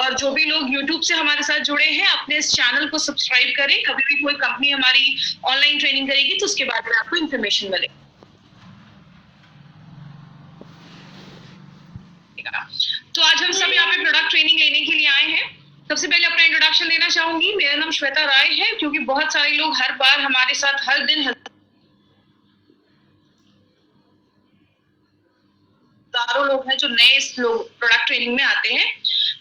और जो भी लोग YouTube से हमारे साथ जुड़े हैं, अपने इस चैनल को सब्सक्राइब करें। कभी भी कोई कंपनी हमारी ऑनलाइन ट्रेनिंग करेगी तो उसके बारे में आपको इन्फॉर्मेशन मिलेगी। तो आज हम सब यहाँ पे प्रोडक्ट ट्रेनिंग लेने के लिए आए हैं। सबसे पहले अपना इंट्रोडक्शन देना चाहूंगी। मेरा नाम श्वेता राय है, क्योंकि बहुत सारे लोग हर बार हमारे साथ हर दिन हजारों लोग हैं जो नए लोग प्रोडक्ट ट्रेनिंग में आते हैं।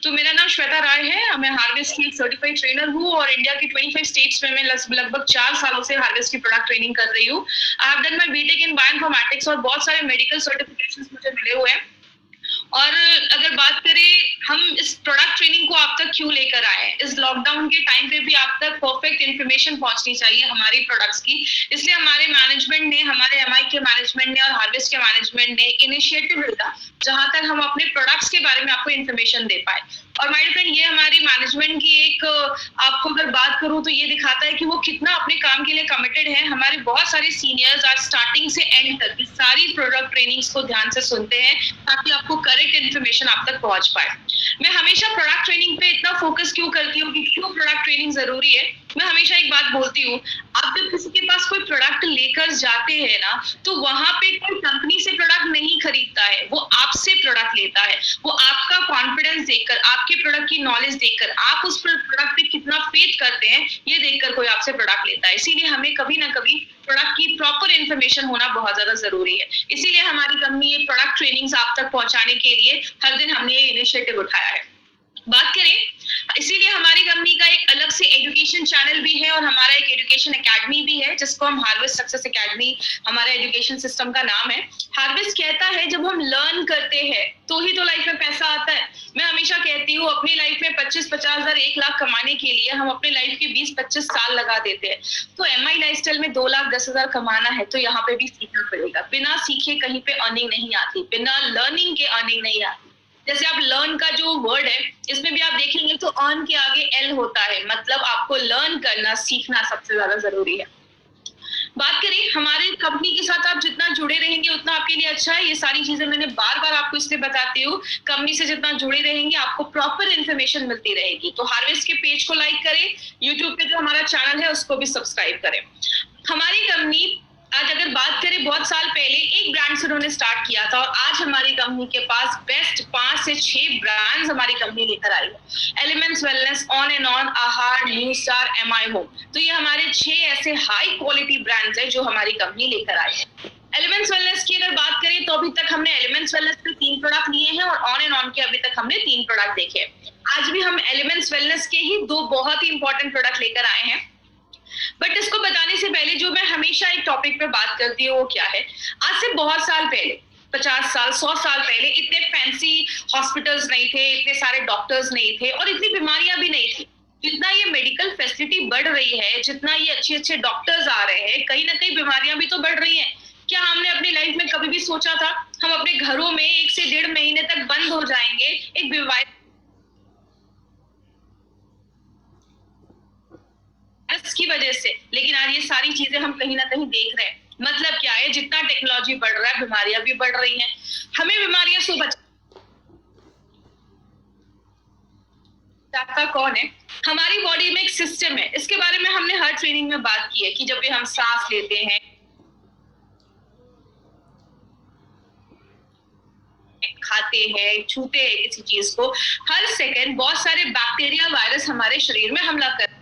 तो मेरा नाम श्वेता राय है, मैं हार्वेस्ट की सर्टिफाइड ट्रेनर हूँ और इंडिया की 25 स्टेट्स में मैं लगभग 4 सालों से हार्वेस्ट की प्रोडक्ट ट्रेनिंग कर रही हूँ। I have done my BTech in bioinformatics और बहुत सारे मेडिकल सर्टिफिकेशंस मुझे मिले हुए हैं। और अगर बात करें हम इस प्रोडक्ट ट्रेनिंग को आप तक क्यों लेकर आए हैं, इस लॉकडाउन के टाइम पे भी आप तक परफेक्ट इन्फॉर्मेशन पहुंचनी चाहिए हमारी प्रोडक्ट्स की। इसलिए हमारे मैनेजमेंट ने, हमारे एमआई के मैनेजमेंट ने और हार्वेस्ट के मैनेजमेंट ने इनिशिएटिव लिया जहां तक हम अपने प्रोडक्ट्स के बारे में आपको इन्फॉर्मेशन दे पाए। और माय फ्रेंड, ये हमारी मैनेजमेंट की एक, आपको अगर बात करूं तो ये दिखाता है कि वो कितना अपने काम के लिए कमिटेड है। हमारे बहुत सारे सीनियर्स आज स्टार्टिंग से एंड तक सारी प्रोडक्ट ट्रेनिंग्स को ध्यान से सुनते हैं ताकि आपको करेक्ट इन्फॉर्मेशन आप तक पहुंच पाए। मैं हमेशा प्रोडक्ट ट्रेनिंग पे इतना फोकस क्यों करती हूँ कि क्यों प्रोडक्ट ट्रेनिंग जरूरी है। मैं हमेशा एक बात बोलती हूँ, आप जब किसी के पास कोई प्रोडक्ट लेकर जाते हैं ना, तो वहां पे कोई कंपनी से प्रोडक्ट नहीं खरीदता है, वो आपसे प्रोडक्ट लेता है। वो आपका कॉन्फिडेंस देखकर, आपके प्रोडक्ट की नॉलेज देखकर, आप उस प्रोडक्ट पे कितना फेथ करते हैं, ये देखकर कोई आपसे प्रोडक्ट लेता है। इसीलिए हमें कभी ना कभी प्रोडक्ट की प्रॉपर इन्फॉर्मेशन होना बहुत ज्यादा जरूरी है। इसीलिए हमारी कंपनी ये प्रोडक्ट ट्रेनिंग्स आप तक पहुंचाने के लिए हर दिन हमने ये इनिशिएटिव उठाया है। बात करें, इसीलिए हमारी कंपनी का एक अलग से एजुकेशन चैनल भी है और हमारा एक एजुकेशन एकेडमी भी है जिसको हम हार्वेस्ट सक्सेस एकेडमी, हमारा एजुकेशन सिस्टम का नाम है। हार्वेस्ट कहता है जब हम लर्न करते हैं तो ही तो लाइफ में पैसा आता है। मैं हमेशा कहती हूँ अपनी लाइफ में 25-50 हजार 1 लाख कमाने के लिए हम अपने लाइफ के 20-25 साल लगा देते हैं। तो एमआई लाइफस्टाइल में 2,10,000 कमाना है तो यहाँ पे भी सीखना पड़ेगा। बिना सीखे कहीं पे अर्निंग नहीं आती, बिना लर्निंग के अर्निंग नहीं आती। जैसे आप लर्न का जो वर्ड है, इसमें भी आप देखेंगे तो अर्न के आगे एल होता है, मतलब आपको लर्न करना, सीखना सबसे ज्यादा जरूरी है। बात करें हमारे कंपनी के साथ, आप जितना जुड़े रहेंगे उतना आपके लिए अच्छा है। ये सारी चीजें मैंने बार बार आपको इसलिए बताती हूँ, कंपनी से जितना जुड़े रहेंगे आपको प्रॉपर इन्फॉर्मेशन मिलती रहेगी। तो हार्वेस्ट के पेज को लाइक करें, यूट्यूब पे जो हमारा चैनल है उसको भी सब्सक्राइब करें। हमारी कंपनी आज अगर बात करें, बहुत साल पहले एक ब्रांड से उन्होंने स्टार्ट किया था और आज हमारी कंपनी के पास बेस्ट 5 से 6 ब्रांड्स हमारी कंपनी लेकर आई है। Elements wellness, on and on, आहार, न्यू स्टार, एमआई होम। तो ये हमारे 6 ऐसे हाई क्वालिटी ब्रांड्स हैं जो हमारी कंपनी लेकर आई है। एलिमेंट्स वेलनेस की अगर बात करें तो अभी तक हमने एलिमेंट्स वेलनेस पे 3 प्रोडक्ट लिए हैं और ऑन एंड ऑन के अभी तक हमने 3 प्रोडक्ट देखे हैं। आज भी हम एलिमेंट्स वेलनेस के ही 2 बहुत ही इंपॉर्टेंट प्रोडक्ट लेकर आए हैं। बट इसको बताने से पहले जो मैं हमेशा एक टॉपिक पे बात करती हूँ वो क्या है, आज से बहुत साल पहले, 50 साल 100 साल पहले इतने फैंसी हॉस्पिटल्स नहीं थे, इतने सारे डॉक्टर्स नहीं थे और इतनी बीमारियां भी नहीं थी। जितना ये मेडिकल फैसिलिटी बढ़ रही है, जितना ये अच्छे अच्छे डॉक्टर्स आ रहे हैं, कहीं ना कहीं बीमारियां भी तो बढ़ रही हैं। क्या हमने अपनी लाइफ में कभी भी सोचा था हम अपने घरों में 1 से 1.5 महीने तक बंद हो जाएंगे एक बीमारी की वजह से? लेकिन आज ये सारी चीजें हम कहीं ना कहीं देख रहे हैं। मतलब क्या है, जितना टेक्नोलॉजी बढ़ रहा है बीमारियां भी बढ़ रही हैं। हमें बीमारियां से बचाता कौन है? हमारी बॉडी में एक सिस्टम है, इसके बारे में हमने हर ट्रेनिंग में बात की है कि जब भी हम सांस लेते हैं, खाते हैं, छूते हैं किसी चीज को, हर सेकंड बहुत सारे बैक्टीरिया, वायरस हमारे शरीर में हमला कर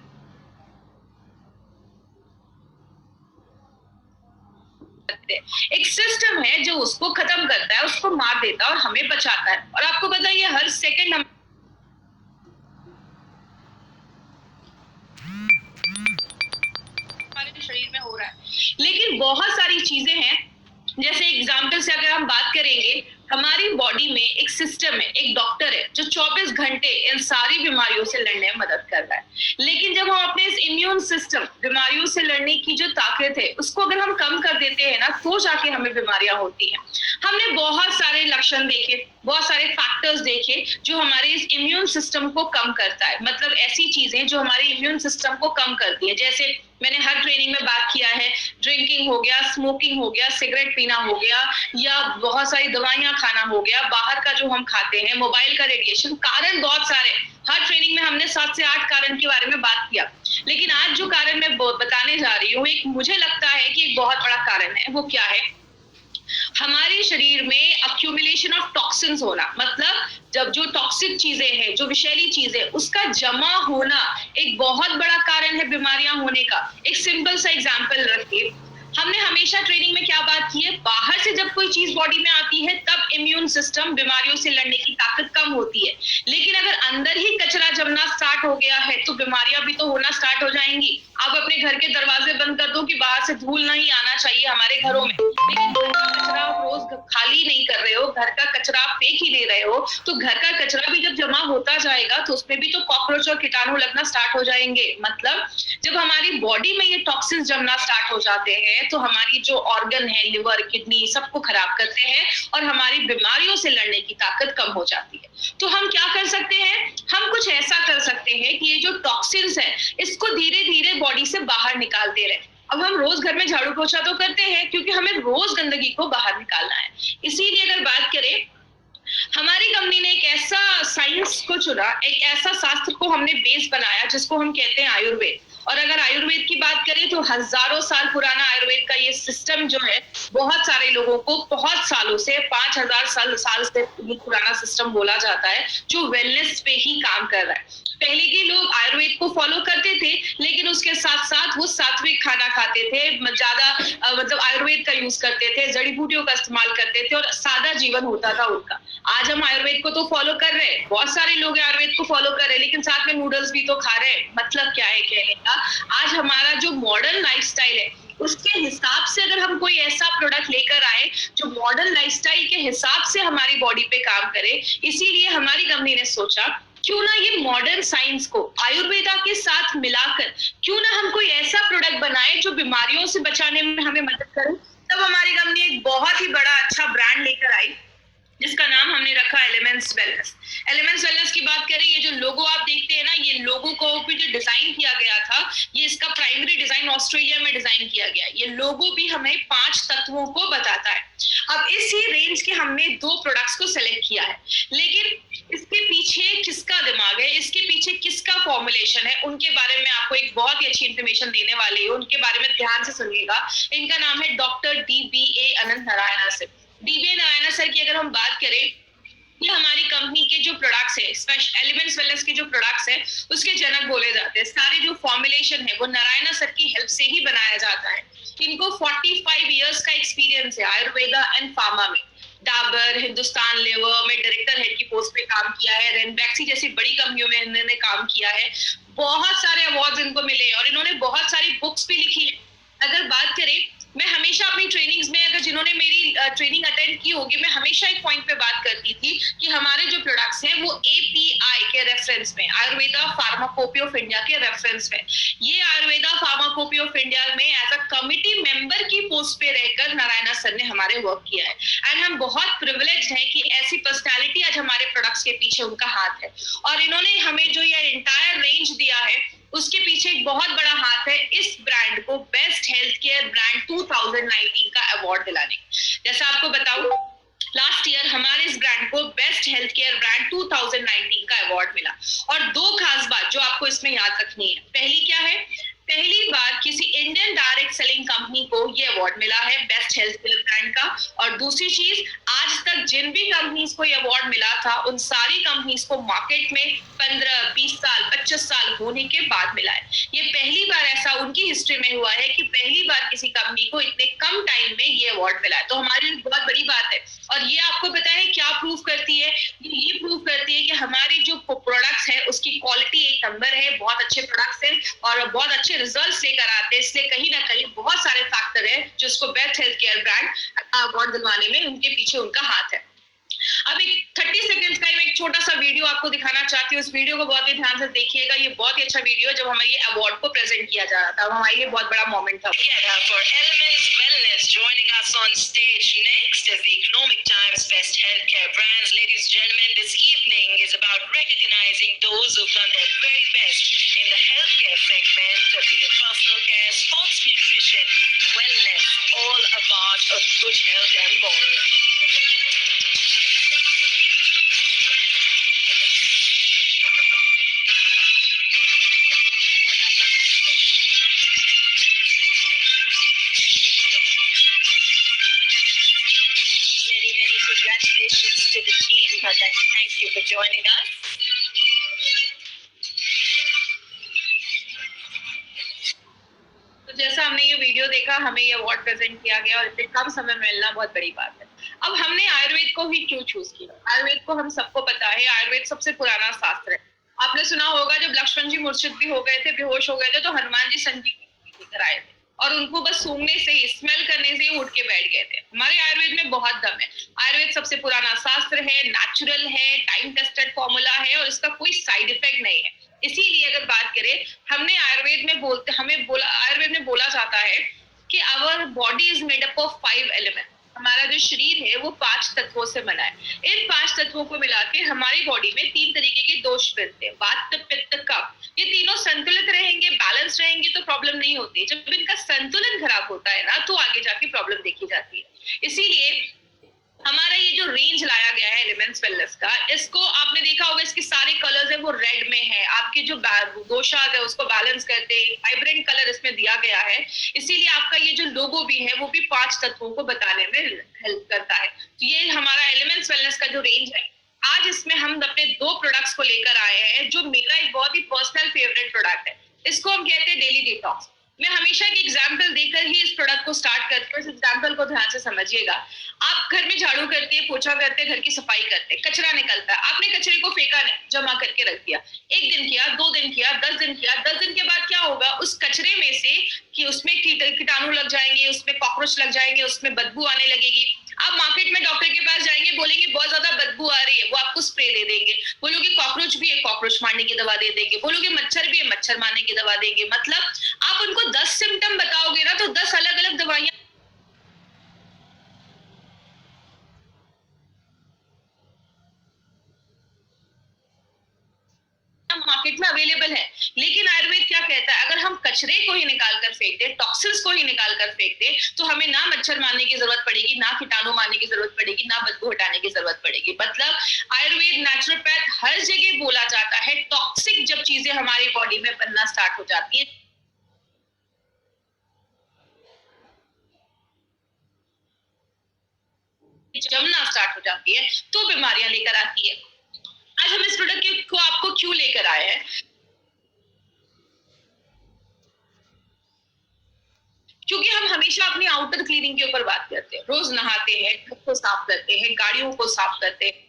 एक सिस्टम है जो उसको खत्म करता है, उसको मार देता है और हमें बचाता है। और आपको पता है ये हर सेकंड हमारे शरीर में हो रहा है। लेकिन बहुत सारी चीजें हैं, जैसे एग्जाम्पल से अगर हम बात करेंगे, हमारी बॉडी में एक सिस्टम है, एक डॉक्टर है जो 24 घंटे इन सारी बीमारियों से लड़ने में मदद कर रहा है। लेकिन जब हम अपने इस इम्यून सिस्टम, बीमारियों से लड़ने की जो ताकत है, उसको अगर हम कम कर देते हैं ना, तो जाके हमें बीमारियां होती हैं। हमने बहुत सारे लक्षण देखे, बहुत सारे फैक्टर्स देखे जो हमारे इस इम्यून सिस्टम को कम करता है, मतलब ऐसी चीजें जो हमारे इम्यून सिस्टम को कम करती है। जैसे मैंने हर ट्रेनिंग में बात किया है, ड्रिंकिंग हो गया, स्मोकिंग हो गया, सिगरेट पीना हो गया, या बहुत सारी दवाइयां खाना हो गया, बाहर का जो हम खाते हैं, मोबाइल का रेडिएशन, कारण बहुत सारे। हर ट्रेनिंग में हमने 7 से 8 कारण के बारे में बात किया, लेकिन आज जो कारण मैं बताने जा रही हूँ, एक मुझे लगता है कि एक बहुत बड़ा कारण है। वो क्या है? हमारे शरीर में अक्यूमुलेशन ऑफ टॉक्सिन्स होना, मतलब जब जो टॉक्सिक चीजें हैं, जो विषैली चीजें, उसका जमा होना एक बहुत बड़ा कारण है बीमारियां होने का। एक सिंपल सा एग्जांपल रखिए, हमने हमेशा ट्रेनिंग में क्या बात की है, बाहर से जब कोई चीज बॉडी में आती है तब इम्यून सिस्टम बीमारियों से लड़ने की ताकत कम होती है, लेकिन अगर अंदर ही कचरा जमना स्टार्ट हो गया है तो बीमारियां भी तो होना स्टार्ट हो जाएंगी। आप अपने घर के दरवाजे बंद कर दो कि बाहर से धूल नहीं आना चाहिए हमारे घरों में, लेकिन घर का कचरा आप रोज खाली नहीं कर रहे हो, घर का कचरा आप फेंक ही दे रहे हो, तो घर का कचरा भी जब जमा होता जाएगा तो उसमें भी तो कॉकरोच और कीटाणु लगना स्टार्ट हो जाएंगे। मतलब जब हमारी बॉडी में ये टॉक्सिन्स जमना स्टार्ट हो जाते हैं तो हमारी जो ऑर्गन है, लिवर, किडनी, सबको खराब करते हैं और हमारी बीमारियों से लड़ने की ताकत कम हो जाती है। तो हम क्या कर सकते हैं? हम कुछ ऐसा कर सकते हैं कि ये जो टॉक्सिन्स है इसको धीरे धीरे बॉडी से बाहर निकालते रहे। अब हम रोज घर में झाड़ू पोछा तो करते हैं क्योंकि हमें रोज गंदगी को बाहर निकालना है। इसीलिए अगर बात करें, हमारी कंपनी ने एक ऐसा साइंस को चुना, एक ऐसा शास्त्र को हमने बेस बनाया जिसको हम कहते हैं आयुर्वेद। और अगर आयुर्वेद की बात करें तो हजारों साल पुराना आयुर्वेद का ये सिस्टम जो है, बहुत सारे लोगों को बहुत सालों से, 5000 साल से पुराना सिस्टम बोला जाता है जो वेलनेस पे ही काम कर रहा है। पहले के लोग आयुर्वेद को फॉलो करते थे, लेकिन उसके साथ साथ वो सात्विक खाना खाते थे, ज्यादा मतलब आयुर्वेद का यूज करते थे, जड़ी बूटियों का इस्तेमाल करते थे और सादा जीवन होता था उनका। आज हम आयुर्वेद को तो फॉलो कर रहे हैं, बहुत सारे लोग आयुर्वेद को फॉलो कर रहे हैं, लेकिन साथ में नूडल्स भी तो खा रहे हैं। मतलब क्या है कहने का, आज हमारा जो मॉडर्न लाइफस्टाइल है उसके हिसाब से अगर हम कोई ऐसा प्रोडक्ट लेकर आए जो मॉडर्न लाइफस्टाइल के हिसाब से हमारी बॉडी पे काम करे, इसीलिए हमारी कंपनी ने सोचा क्यों ना ये मॉडर्न साइंस को आयुर्वेदा के साथ मिलाकर क्यों ना हम कोई ऐसा प्रोडक्ट बनाए जो बीमारियों से बचाने में हमें मदद करे। तब हमारी कंपनी एक बहुत ही बड़ा अच्छा ब्रांड लेकर आई जिसका नाम हमने रखा एलिमेंट्स वेलनेस। एलिमेंट्स वेलनेस की बात करें, ये जो लोगो आप देखते हैं ना, ये लोगो को भी जो डिजाइन किया गया था, ये इसका प्राइमरी डिजाइन ऑस्ट्रेलिया में डिजाइन किया गया। ये लोगो भी हमें 5 तत्वों को बताता है। अब इसी रेंज के हमने 2 प्रोडक्ट्स को सेलेक्ट किया है, लेकिन इसके पीछे किसका दिमाग है, इसके पीछे किसका फॉर्मुलेशन है, उनके बारे में आपको एक बहुत ही अच्छी इंफॉर्मेशन देने वाली हूँ। उनके बारे में ध्यान से सुनिएगा। इनका नाम है doctor DBA Anant Narayan sir. DBA Narayan sir की अगर हम बात करें, ये हमारी कंपनी के जो प्रोडक्ट्स है, स्पेशल एलिमेंट्स वेलनेस के जो प्रोडक्ट्स है, उसके जनक बोले जाते हैं। सारे जो फॉर्मुलेशन है वो नारायण सर की हेल्प से ही बनाया जाता है। इनको 45 इयर्स का एक्सपीरियंस है आयुर्वेदा एंड फार्मा में। डाबर, हिंदुस्तान लेवर में डायरेक्टर हेड की पोस्ट पे काम किया है, रेनबैक्सी जैसी बड़ी कंपनियों में इन्होंने काम किया है, बहुत सारे अवार्ड्स इनको मिले और इन्होंने बहुत सारी बुक्स भी लिखी है। अगर बात करें, मैं हमेशा अपनी ट्रेनिंग्स में, अगर जिन्होंने मेरी ट्रेनिंग अटेंड की होगी, मैं हमेशा एक पॉइंट पे बात करती थी कि हमारे जो प्रोडक्ट्स हैं वो API के रेफरेंस में, आयुर्वेदा फार्माकोपी ऑफ इंडिया के रेफरेंस में, ये आयुर्वेदा फार्माकोपी ऑफ इंडिया में एज अ कमिटी मेंबर की पोस्ट पे रहकर नारायण सर ने हमारे वर्क किया है। एंड हम बहुत प्रिविलेज्ड हैं कि ऐसी पर्सनैलिटी आज हमारे प्रोडक्ट्स के पीछे उनका हाथ है। और इन्होंने हमें जो ये इंटायर रेंज दिया है उसके पीछे एक बहुत बड़ा हाथ है इस ब्रांड को बेस्ट हेल्थ केयर ब्रांड 2019 का अवार्ड दिलाने। जैसा आपको बताऊं, लास्ट ईयर हमारे इस ब्रांड को बेस्ट हेल्थ केयर ब्रांड 2019 का अवार्ड मिला। और 2 खास बात जो आपको इसमें याद रखनी है, पहली क्या है, पहली बार किसी इंडियन डायरेक्ट सेलिंग कंपनी को ये अवार्ड मिला है बेस्ट हेल्थ केयर ब्रांड का। और दूसरी चीज, आज तक जिन भी कंपनीज को ये अवार्ड मिला था उन सारी कंपनीज को मार्केट में 15, 20 साल, 25 साल होने के बाद मिला है। ये पहली बार ऐसा उनकी हिस्ट्री में हुआ है कि पहली बार किसी कंपनी को इतने कम टाइम में ये अवार्ड मिला है, तो हमारे लिए बहुत बड़ी बात है। और ये आपको पता है क्या प्रूव करती है? ये प्रूव करती है कि हमारी जो प्रोडक्ट्स है उसकी क्वालिटी एक नंबर है, बहुत अच्छे प्रोडक्ट्स हैं और बहुत अच्छे रिजल्ट्स लेकर आते हैं। इसलिए कहीं ना कहीं बहुत सारे फैक्टर है जो इसको best health care brand award दिलवाने में उनके पीछे उनका हाथ है। अब एक 30 सेकंड्स का एक छोटा सा वीडियो आपको दिखाना चाहती हूँ, उस वीडियो को बहुत ही ध्यान से देखिएगा। ये बहुत ही अच्छा वीडियो है, जब हमें ये अवार्ड को प्रेजेंट किया जा रहा था, हमारे लिए बहुत बड़ा मोमेंट था। For Elements Wellness, joining us on stage next is the Economic Times Best Healthcare Brands. Ladies and gentlemen, this evening is about recognizing those who've done their very best in the healthcare segment, be it personal care, sports nutrition, wellness, all about a good health and more. Many congratulations to the team. I'd like to thank you for joining us. तो जैसा हमने ये video देखा, हमें ये award present किया गया और इतने कम समय में मिलना बहुत बड़ी बात है। अब हमने आयुर्वेद को ही क्यों चूज किया? आयुर्वेद को हम सबको पता है, आयुर्वेद सबसे पुराना शास्त्र है। आपने सुना होगा जब लक्ष्मण जी मूर्छित भी हो गए थे, बेहोश हो गए थे, तो हनुमान जी संजीवनी लेकर आए थे और उनको बस सूंघने से ही, स्मेल करने से ही उठ के बैठ गए थे। हमारे आयुर्वेद में बहुत दम है। आयुर्वेद सबसे पुराना शास्त्र है, नेचुरल है, टाइम टेस्टेड फॉर्मूला है और इसका कोई साइड इफेक्ट नहीं है। इसीलिए अगर बात करें, हमने आयुर्वेद में आयुर्वेद में बोला जाता है कि our body is made up of 5 element. हमारा जो शरीर है वो 5 तत्वों से बना है। इन 5 तत्वों को मिला के हमारी बॉडी में 3 तरीके के दोष मिलते हैं, वात, पित्त, कफ। ये तीनों संतुलित रहेंगे, बैलेंस रहेंगे तो प्रॉब्लम नहीं होती। जब इनका संतुलन खराब होता है ना, तो आगे जाके प्रॉब्लम देखी जाती है। इसीलिए हमारा ये जो रेंज लाया गया है एलिमेंट्स वेलनेस का, इसको आपने देखा होगा, इसके सारे कलर्स है वो रेड में है। आपके जो दोषाज है उसको बैलेंस करते वाइब्रेंट कलर इसमें दिया गया है। इसीलिए आपका ये जो लोगो भी है वो भी 5 तत्वों को बताने में हेल्प करता है। तो ये हमारा एलिमेंट्स वेलनेस का जो रेंज है, आज इसमें हम अपने 2 प्रोडक्ट्स को लेकर आए हैं, जो मेरा एक बहुत ही पर्सनल फेवरेट प्रोडक्ट है। इसको हम कहते हैं डेली डिटॉक्स। मैं हमेशा एक एग्जाम्पल देकर ही इस प्रोडक्ट को स्टार्ट करती हूँ। इस एग्जाम्पल को ध्यान से समझिएगा। आप घर में झाड़ू करते हैं, पोछा करते हैं, घर की सफाई करते हैं, कचरा निकलता है, आपने कचरे को फेंका नहीं, जमा करके रख दिया। 1 दिन किया, 2 दिन किया, 10 दिन किया। 10 दिन के बाद क्या होगा? उस कचरे में से कि उसमें कीटाणु लग जाएंगे, उसमें कॉकरोच लग जाएंगे, उसमें बदबू आने लगेगी। आप मार्केट में डॉक्टर के पास जाएंगे, बोलेंगे बहुत ज्यादा बदबू आ रही है, वो आपको स्प्रे दे देंगे। बोलोगे कॉकरोच भी है, कॉकरोच मारने की दवा दे देंगे। बोलोगे मच्छर भी है, मच्छर मारने की दवा देंगे। मतलब आप उनको 10 सिम्टम बताओगे ना, तो 10 अलग अलग दवाइयां मार्केट में अवेलेबल है। लेकिन आयुर्वेद क्या कहता है? अगर हम कचरे को ही निकाल कर फेंक दे, टॉक्सिन्स को ही निकाल कर फेंक दे, तो हमें ना मच्छर मारने की जरूरत पड़ेगी, ना कीटाणु मारने की जरूरत पड़ेगी, ना बदबू हटाने की जरूरत पड़ेगी। मतलब आयुर्वेद, नेचुरोपैथ हर जगह बोला जाता है, टॉक्सिक जब चीजें हमारी बॉडी में बनना स्टार्ट हो जाती है, जमना स्टार्ट हो जाती है, तो बीमारियां लेकर आती है। आज हम इस प्रोडक्ट को आपको क्यों लेकर आए हैं? क्योंकि हम हमेशा अपनी आउटर क्लीनिंग के ऊपर बात करते हैं। रोज नहाते हैं, घर को साफ करते हैं, गाड़ियों को साफ करते हैं,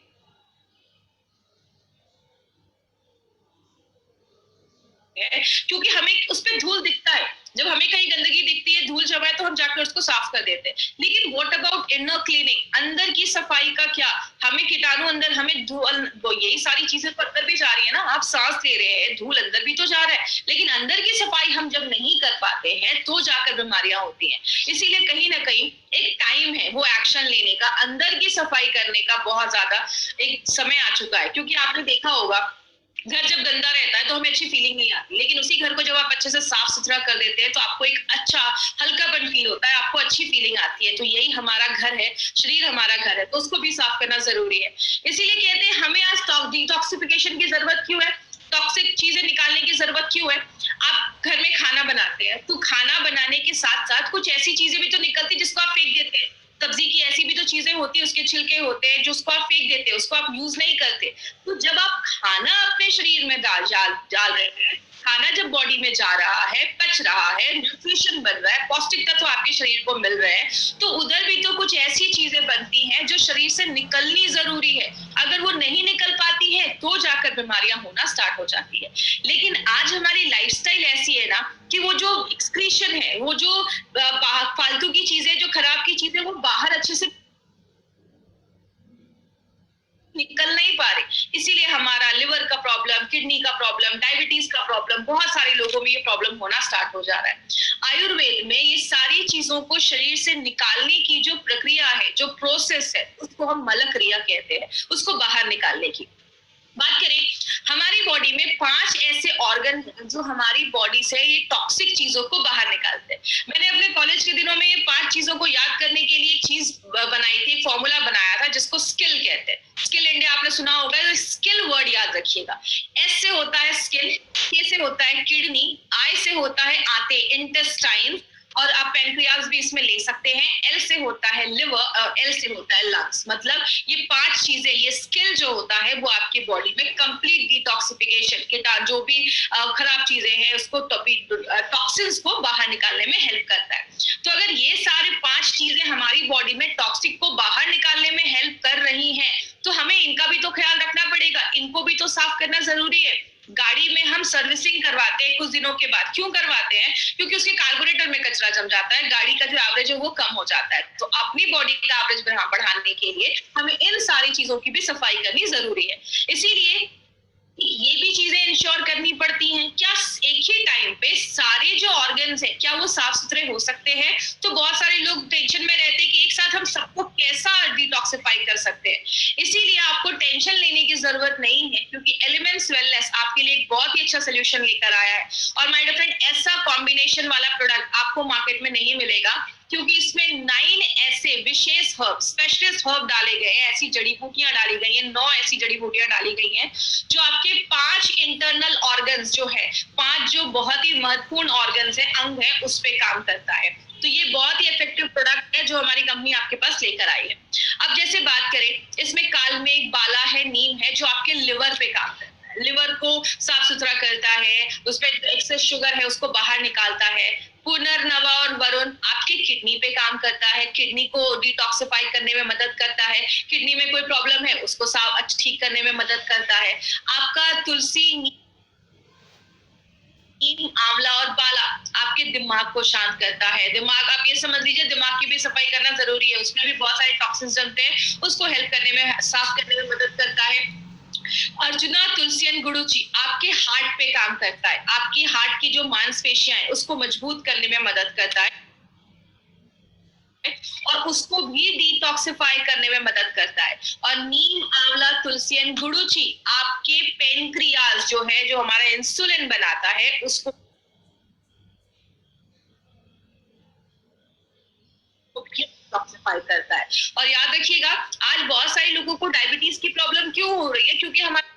क्योंकि हमें उस पर धूल दिखता है। जब हमें कहीं गंदगी दिखती है, धूल जमा है, तो हम जाकर उसको साफ कर देते हैं। लेकिन व्हाट अबाउट इनर क्लीनिंग? अंदर की सफाई का क्या? हमें कीटाणु अंदर, हमें धूल, यही सारी चीजें तो अंदर भी जा रही है ना। आप सांस ले रहे हैं, धूल अंदर भी तो जा रहा है। लेकिन अंदर की सफाई हम जब नहीं कर पाते हैं, तो जाकर बीमारियां होती हैं। इसीलिए कहीं ना कहीं एक टाइम है वो एक्शन लेने का, अंदर की सफाई करने का बहुत ज्यादा एक समय आ चुका है। क्योंकि आपने देखा होगा, घर जब गंदा रहता है तो हमें अच्छी फीलिंग नहीं आती, लेकिन उसी घर को जब आप अच्छे से साफ सुथरा कर देते हैं, तो आपको एक अच्छा हल्कापन फील होता है, आपको अच्छी फीलिंग आती है। तो यही हमारा घर है, शरीर हमारा घर है, तो उसको भी साफ करना जरूरी है। इसीलिए कहते हैं हमें आज डिटॉक्सिफिकेशन की जरूरत क्यों है, टॉक्सिक चीजें निकालने की जरूरत क्यों है? आप घर में खाना बनाते हैं, तो खाना बनाने के साथ साथ कुछ ऐसी चीजें भी तो निकलती है जिसको आप फेंक देते हैं। सब्जी की ऐसी भी तो चीजें होती है, उसके छिलके होते हैं, जो उसको आप फेंक देते हैं, उसको आप यूज नहीं करते। तो जब आप खाना अपने शरीर में डाल रहे हैं, खाना जब बॉडी में जा रहा है, पच रहा है, न्यूट्रिशन बन रहा है, पौष्टिक तत्व आपके शरीर को मिल रहे हैं, तो उधर भी तो कुछ ऐसी चीजें बनती हैं जो शरीर से निकलनी जरूरी है। अगर वो नहीं निकल पाती है, तो जाकर बीमारियां होना स्टार्ट हो जाती है। लेकिन आज हमारी लाइफस्टाइल ऐसी है ना कि वो जो एक्सक्रीशन है, वो जो फालतू की चीजें, जो खराब की चीजें, वो बाहर अच्छे से इसीलिए हमारा लिवर का प्रॉब्लम, किडनी का प्रॉब्लम, डायबिटीज का प्रॉब्लम, बहुत सारे लोगों में ये प्रॉब्लम होना स्टार्ट हो जा रहा है। आयुर्वेद में ये सारी चीजों को शरीर से निकालने की जो प्रक्रिया है, जो प्रोसेस है, उसको हम मल क्रिया कहते हैं, उसको बाहर निकालने की। बात करें, हमारी बॉडी में 5 ऐसे ऑर्गन हैं जो हमारी बॉडी से ये टॉक्सिक चीजों को बाहर निकालते हैं। मैंने अपने कॉलेज के दिनों में ये 5 चीजों को याद करने के लिए एक चीज बनाई थी, एक फॉर्मूला बनाया था जिसको स्किल कहते हैं। स्किल इंडिया आपने सुना होगा, तो स्किल वर्ड याद रखिएगा। एस से होता है स्किल, के से होता है किडनी, आई से होता है आते, इंटेस्टाइन, और आप पेनक्रियाज भी इसमें ले सकते हैं। एल से होता है लिवर, एल से होता है लंग्स। मतलब ये 5 चीजें, ये स्किल जो होता है वो आपकी बॉडी में कंप्लीट डिटॉक्सिफिकेशन, कीटाणु जो भी खराब चीजें हैं उसको, टॉक्सिन्स को बाहर निकालने में हेल्प करता है। तो अगर ये सारे 5 चीजें हमारी बॉडी में टॉक्सिक को बाहर निकालने में हेल्प कर रही हैं, तो हमें इनका भी तो ख्याल रखना पड़ेगा, इनको भी तो साफ करना जरूरी है। गाड़ी में हम सर्विसिंग करवाते हैं कुछ दिनों के बाद, क्यों करवाते हैं? क्योंकि उसके कार्बोरेटर में कचरा जम जाता है, गाड़ी का जो एवरेज है वो कम हो जाता है। तो अपनी बॉडी का एवरेज बढ़ाने के लिए हमें इन सारी चीजों की भी सफाई करनी जरूरी है। इसीलिए ये भी चीजें इंश्योर करनी पड़ती हैं। क्या एक ही टाइम पे सारे जो ऑर्गन्स हैं क्या वो साफ सुथरे हो सकते हैं? तो बहुत सारे लोग टेंशन में रहते हैं कि एक साथ हम सबको कैसा डिटॉक्सिफाई कर सकते हैं। इसीलिए आपको टेंशन लेने की जरूरत नहीं है, क्योंकि एलिमेंट्स वेलनेस आपके लिए एक बहुत ही अच्छा सोल्यूशन लेकर आया है। और माय डियर फ्रेंड, ऐसा कॉम्बिनेशन वाला प्रोडक्ट आपको मार्केट में नहीं मिलेगा, क्योंकि इसमें 9 ऐसे विशेष हर्ब, स्पेशलिस्ट हर्ब डाले गए हैं, ऐसी जड़ी बूटियां डाली गई हैं, 9 ऐसी जड़ी बूटियां डाली गई हैं जो आपके 5 इंटरनल ऑर्गन्स जो है, 5 जो बहुत ही महत्वपूर्ण ऑर्गन्स है, अंग है, उस पे काम करता है। तो ये बहुत ही इफेक्टिव प्रोडक्ट है जो हमारी कंपनी आपके पास लेकर आई है। अब जैसे बात करें, इसमें कालमेघ, बाला है, नीम है, जो आपके लिवर पे काम करता है, लिवर को साफ सुथरा करता है, उसमें एक्सेस शुगर है उसको बाहर निकालता है। पुनर्नवा और वरुण आपके किडनी पे काम करता है, किडनी को डिटॉक्सिफाई करने में मदद करता है, किडनी में कोई प्रॉब्लम है उसको साफ ठीक करने में मदद करता है। आपका तुलसी, नीम, आंवला और बाला आपके दिमाग को शांत करता है। दिमाग, आप ये समझ लीजिए, दिमाग की भी सफाई करना जरूरी है, उसमें भी बहुत सारे टॉक्सिन्स जमते हैं, उसको हेल्प करने में, साफ करने में मदद करता है। अर्जुना, तुलसी एंड गुड़ुचि आपके हार्ट पे काम करता है, आपकी हार्ट की जो मांसपेशियां हैं उसको मजबूत करने में मदद करता है और उसको भी डिटॉक्सिफाई करने में मदद करता है। और नीम, आंवला, तुलसी एंड गुड़ुचि आपके पेनक्रियाज जो है, जो हमारा इंसुलिन बनाता है, उसको डिटॉक्सिफाई करता है। और याद रखिएगा, आज बहुत सारे लोगों को डायबिटीज की प्रॉब्लम क्यों हो रही है? क्योंकि हमारे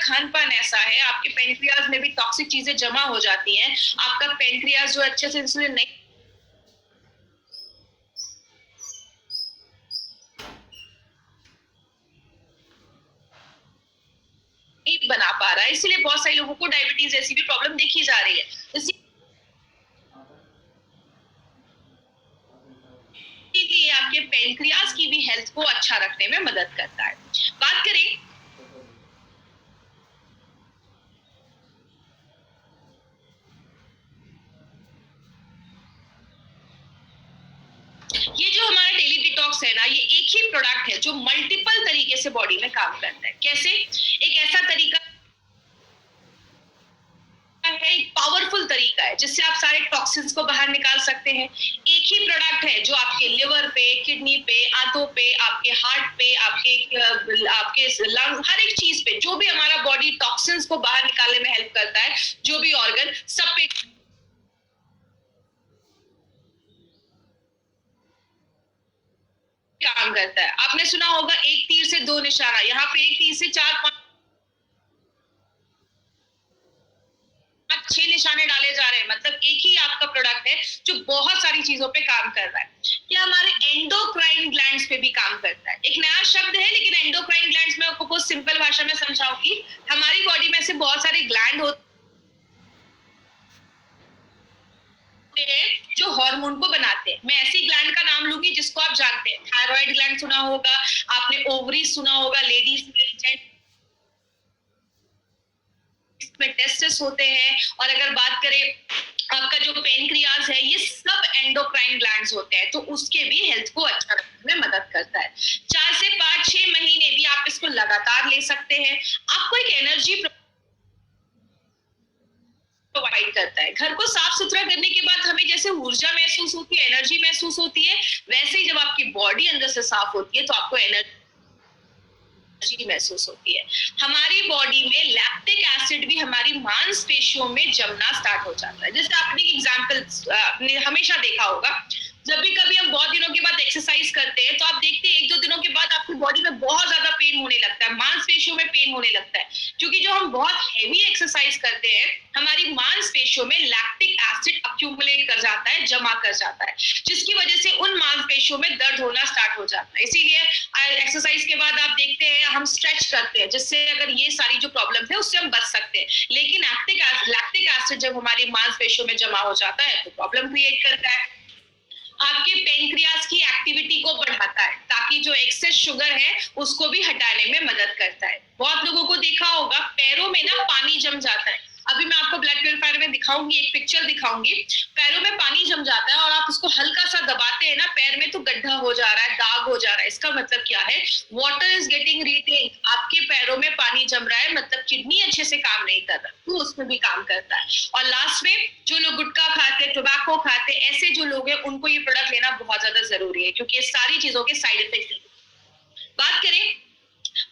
खान पान ऐसा है, आपके पेनक्रियाज में भी टॉक्सिक चीजें जमा हो जाती हैं, आपका पेनक्रियाज जो अच्छे से इंसुलिन नहीं बना पा रहा है, इसलिए बहुत सारे लोगों को डायबिटीज जैसी भी प्रॉब्लम देखी जा रही है। इसीलिए आपके पेनक्रियाज की भी हेल्थ को अच्छा रखने में मदद करता है। बात करें ये जो हमारा डेली डिटॉक्स है ना, ये एक ही प्रोडक्ट है जो मल्टीपल तरीके से बॉडी में काम करता है। कैसे? एक ऐसा तरीका है, एक पावरफुल तरीका है जिससे आप सारे टॉक्सिन्स को बाहर निकाल सकते हैं। एक ही प्रोडक्ट है जो आपके लिवर पे, किडनी पे, आंतों पे, आपके हार्ट पे, आपके लंग, हर एक चीज पे, जो भी हमारा बॉडी टॉक्सिन्स को बाहर निकालने में हेल्प करता है, जो भी ऑर्गन, सब पे काम करता है। आपने सुना होगा, एक तीर से 2 निशाना, यहाँ पे एक तीर से 4-5 6 निशाने डाले जा रहे हैं। मतलब एक ही आपका प्रोडक्ट है जो बहुत सारी चीजों पे काम कर रहा है। क्या हमारे एंडोक्राइन ग्लैंड्स पे भी काम करता है? एक नया शब्द है, लेकिन एंडोक्राइन ग्लैंड्स में आपको बहुत सिंपल भाषा में समझाऊंगी। हमारी बॉडी में से बहुत सारे ग्लैंड होते हैं जो हार्मोन को बनाते हैं। मैं ऐसी ग्लैंड का नाम लूंगी जिसको आप जानते हैं। थायराइड ग्लैंड सुना होगा आपने, ओवरी सुना होगा, लेडीज में टेस्टिस होते हैं। और अगर बात करें आपका जो पेनक्रियाज है, ये सब एंडोक्राइन ग्लैंड्स होते हैं, तो उसके भी हेल्थ को अच्छा रखने में मदद करता है। 4 से 5-6 महीने भी आप इसको लगातार ले सकते हैं। आपको एक एनर्जी प्रोवाइड करता है। घर को साफ सुथरा करने के बाद हमें जैसे ऊर्जा महसूस होती है, एनर्जी महसूस होती है, वैसे ही जब आपकी बॉडी अंदर से साफ होती है तो आपको एनर्जी महसूस होती है। हमारी बॉडी में लैक्टिक एसिड भी हमारी मांसपेशियों में जमना स्टार्ट हो जाता है। जैसे आपने एग्जांपल आपने हमेशा देखा होगा, जब भी कभी हम बहुत दिनों के बाद एक्सरसाइज करते हैं तो आप देखते हैं 1-2 दिनों के बाद आपकी बॉडी में बहुत ज्यादा पेन होने लगता है, मांसपेशियों में पेन होने लगता है, क्योंकि जो हम बहुत हेवी एक्सरसाइज करते हैं हमारी मांसपेशियों में लैक्टिक एसिड अक्यूमुलेट कर जाता है, जमा कर जाता है, जिसकी वजह से उन मांसपेशियों में दर्द होना स्टार्ट हो जाता है। इसीलिए एक्सरसाइज के बाद आप देखते हैं हम स्ट्रेच करते हैं, जिससे अगर ये सारी जो प्रॉब्लम है उससे हम बच सकते हैं। लेकिन लैक्टिक एसिड जब हमारी मांसपेशियों में जमा हो जाता है तो प्रॉब्लम क्रिएट करता है। आपके पेनक्रियाज की एक्टिविटी को बढ़ाता है, ताकि जो एक्सेस शुगर है उसको भी हटाने में मदद करता है। बहुत लोगों को देखा होगा पैरों में ना पानी जम जाता है। अभी मैं आपको ब्लड प्यूरिफायर में दिखाऊंगी, एक पिक्चर दिखाऊंगी, पैरों में पानी जम जाता है और आप उसको हल्का सा दबाते हैं ना पैर में, तो गड्ढा हो जा रहा है, दाग हो जा रहा है। इसका मतलब क्या है? Water is getting retain. आपके पैरों में पानी जम रहा है, मतलब किडनी अच्छे से काम नहीं कर रहा, तो उसमें भी काम करता है। और लास्ट में जो लोग गुटखा खाते, टोबैको खाते, ऐसे जो लोग हैं उनको ये प्रोडक्ट लेना बहुत ज्यादा जरूरी है, क्योंकि ये सारी चीजों के साइड इफेक्ट। बात करें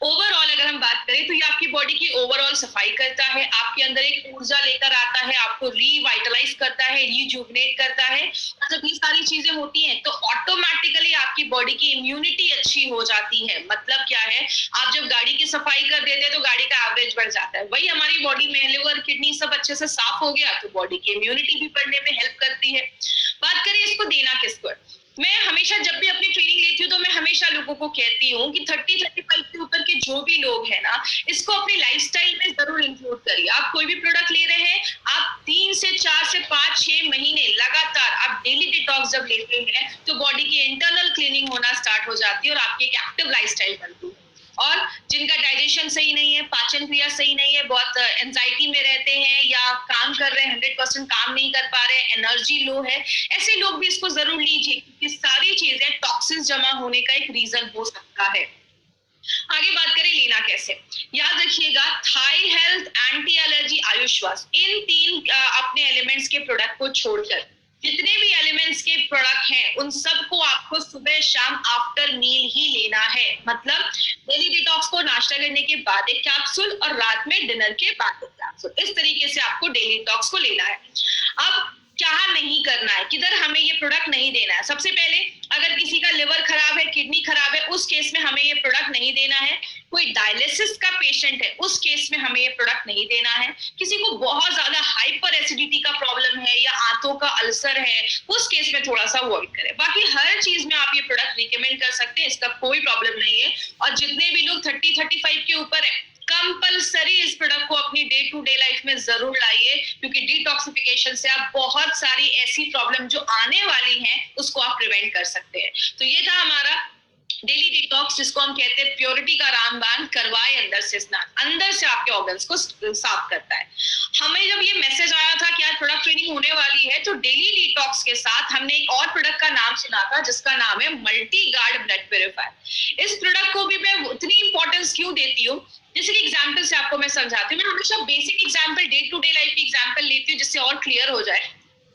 ओवरऑल, अगर हम बात करें तो ये आपकी बॉडी की ओवरऑल सफाई करता है, आपके अंदर एक ऊर्जा लेकर आता है, आपको रिवाइटलाइज करता है, रिजुवनेट करता है। जब ये सारी चीजें होती हैं तो ऑटोमेटिकली आपकी बॉडी की इम्यूनिटी अच्छी हो जाती है। मतलब क्या है, आप जब गाड़ी की सफाई कर देते हैं तो गाड़ी का एवरेज बढ़ जाता है, वही हमारी बॉडी में लिवर किडनी सब अच्छे से साफ हो गया तो बॉडी की इम्यूनिटी भी बढ़ने में हेल्प करती है। बात करें इसको देना किसको है, मैं हमेशा जब भी अपनी ट्रेनिंग लेती हूँ तो मैं हमेशा लोगों को कहती हूँ कि 30-35 के ऊपर के जो भी लोग हैं ना, इसको अपनी लाइफस्टाइल में जरूर इंक्लूड करिए। आप कोई भी प्रोडक्ट ले रहे हैं, आप 3 से 4 से 5-6 महीने लगातार आप डेली डिटॉक्स जब लेते हैं तो बॉडी की इंटरनल क्लीनिंग होना स्टार्ट हो जाती है और आपकी एक एक्टिव लाइफस्टाइल बनती है। और जिनका डाइजेशन सही नहीं है, पाचन क्रिया सही नहीं है, बहुत एंजाइटी में रहते हैं या काम कर रहे हैं 100% काम नहीं कर पा रहे, एनर्जी लो है, ऐसे लोग भी इसको जरूर लीजिए, क्योंकि सारी चीजें टॉक्सिन्स जमा होने का एक रीजन हो सकता है। आगे बात करें लेना कैसे, याद रखिएगा थाई हेल्थ, एंटी एलर्जी, आयुष्वास, इन 3 अपने एलिमेंट्स के प्रोडक्ट को छोड़कर जितने भी एलिमेंट्स के प्रोडक्ट हैं उन सबको आपको सुबह शाम आफ्टर मील ही लेना है। मतलब डेली डिटॉक्स को नाश्ता करने के बाद एक कैप्सूल और रात में डिनर के बाद एक कैप्सूल, इस तरीके से आपको डेली डिटॉक्स को लेना है। अब क्या नहीं करना है, किधर हमें ये प्रोडक्ट नहीं देना है। सबसे पहले अगर किसी का लिवर खराब है, किडनी खराब है, उस केस में हमें ये प्रोडक्ट नहीं देना है। कोई डायलिसिस का पेशेंट है, उस केस में हमें ये प्रोडक्ट नहीं देना है। किसी को बहुत ज्यादा हाइपर एसिडिटी का प्रॉब्लम है या आंतों का अल्सर है, उस केस में थोड़ा सा अवॉइड करें। बाकी हर चीज में आप ये प्रोडक्ट रिकमेंड कर सकते हैं, इसका कोई प्रॉब्लम नहीं है। और जितने भी लोग 30-35 के ऊपर है, कंपलसरी इस प्रोडक्ट को अपनी डे टू डे लाइफ में जरूर लाइए, क्योंकि डिटॉक्सिफिकेशन से आप बहुत सारी ऐसी प्रॉब्लम जो आने वाली हैं उसको आप प्रिवेंट कर सकते हैं। तो ये था हमारा डेली डिटॉक्स, जिसको हम कहते हैं प्योरिटी का रामबाण, करवाए अंदर से स्नान, अंदर से आपके ऑर्गन्स को साफ करता है। हमें जब ये मैसेज आया था कि आज प्रोडक्ट ट्रेनिंग होने वाली है, तो डेली डिटॉक्स के साथ हमने एक और प्रोडक्ट का नाम सुना था जिसका नाम है मल्टी गार्ड ब्लड प्यूरिफायर। इस प्रोडक्ट को भी मैं उतनी इंपॉर्टेंस क्यों देती हूँ, जैसे कि एग्जाम्पल से आपको मैं समझाती हूँ। मैं हमेशा basic example, day to day life की एग्जाम्पल लेती हूँ जिससे और क्लियर हो जाए।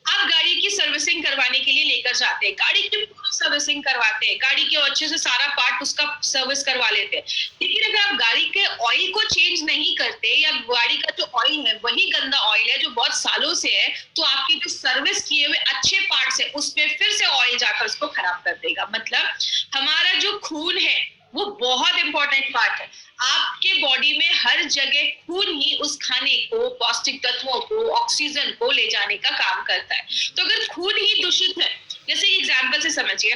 आप गाड़ी की सर्विसिंग करवाने के लिए लेकर जाते हैं, गाड़ी की पूरी सर्विसिंग करवाते हैं, गाड़ी के अच्छे से सारा पार्ट उसका सर्विस करवा लेते हैं, लेकिन अगर आप गाड़ी के ऑयल को चेंज नहीं करते या गाड़ी का जो ऑयल है वही गंदा ऑयल है जो बहुत सालों से है, तो आपके जो सर्विस किए हुए अच्छे पार्ट्स है उसमें फिर से ऑयल जाकर उसको खराब कर देगा। मतलब हमारा जो खून है वो बहुत इंपॉर्टेंट पार्ट है। आपके बॉडी में हर जगह खून ही उस खाने को, पौष्टिक तत्वों को, ऑक्सीजन को ले जाने का काम करता है। तो अगर खून ही दूषित है, जैसे एग्जाम्पल से समझिए,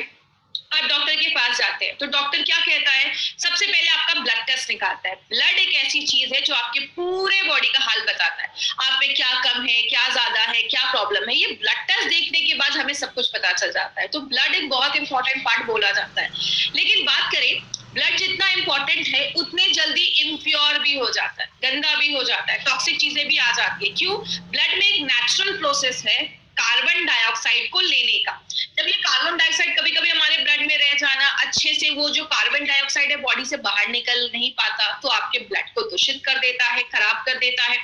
आप डॉक्टर के पास जाते हैं तो डॉक्टर क्या कहता है, सबसे पहले आपका ब्लड टेस्ट निकालता है। ब्लड एक ऐसी चीज है जो आपके पूरे बॉडी का हाल बताता है, आप में क्या कम है, क्या ज्यादा है, क्या प्रॉब्लम है। ये ब्लड टेस्ट देखने के बाद हमें सब कुछ पता चल जाता है। तो ब्लड एक बहुत इंपॉर्टेंट पार्ट बोला जाता है। लेकिन बात करें, ब्लड जितना इंपॉर्टेंट है उतने जल्दी इम्प्योर भी हो जाता है, गंदा भी हो जाता है, टॉक्सिक चीजें भी आ जाती है। क्यों? ब्लड में एक नेचुरल प्रोसेस है, कार्बन डाइऑक्साइड को लेने का। जब ये कार्बन डाइऑक्साइड कभी कभी हमारे ब्लड में रह जाना, अच्छे से वो जो कार्बन डाइऑक्साइड है बॉडी से बाहर निकल नहीं पाता, तो आपके ब्लड को दूषित कर देता है, खराब कर देता है।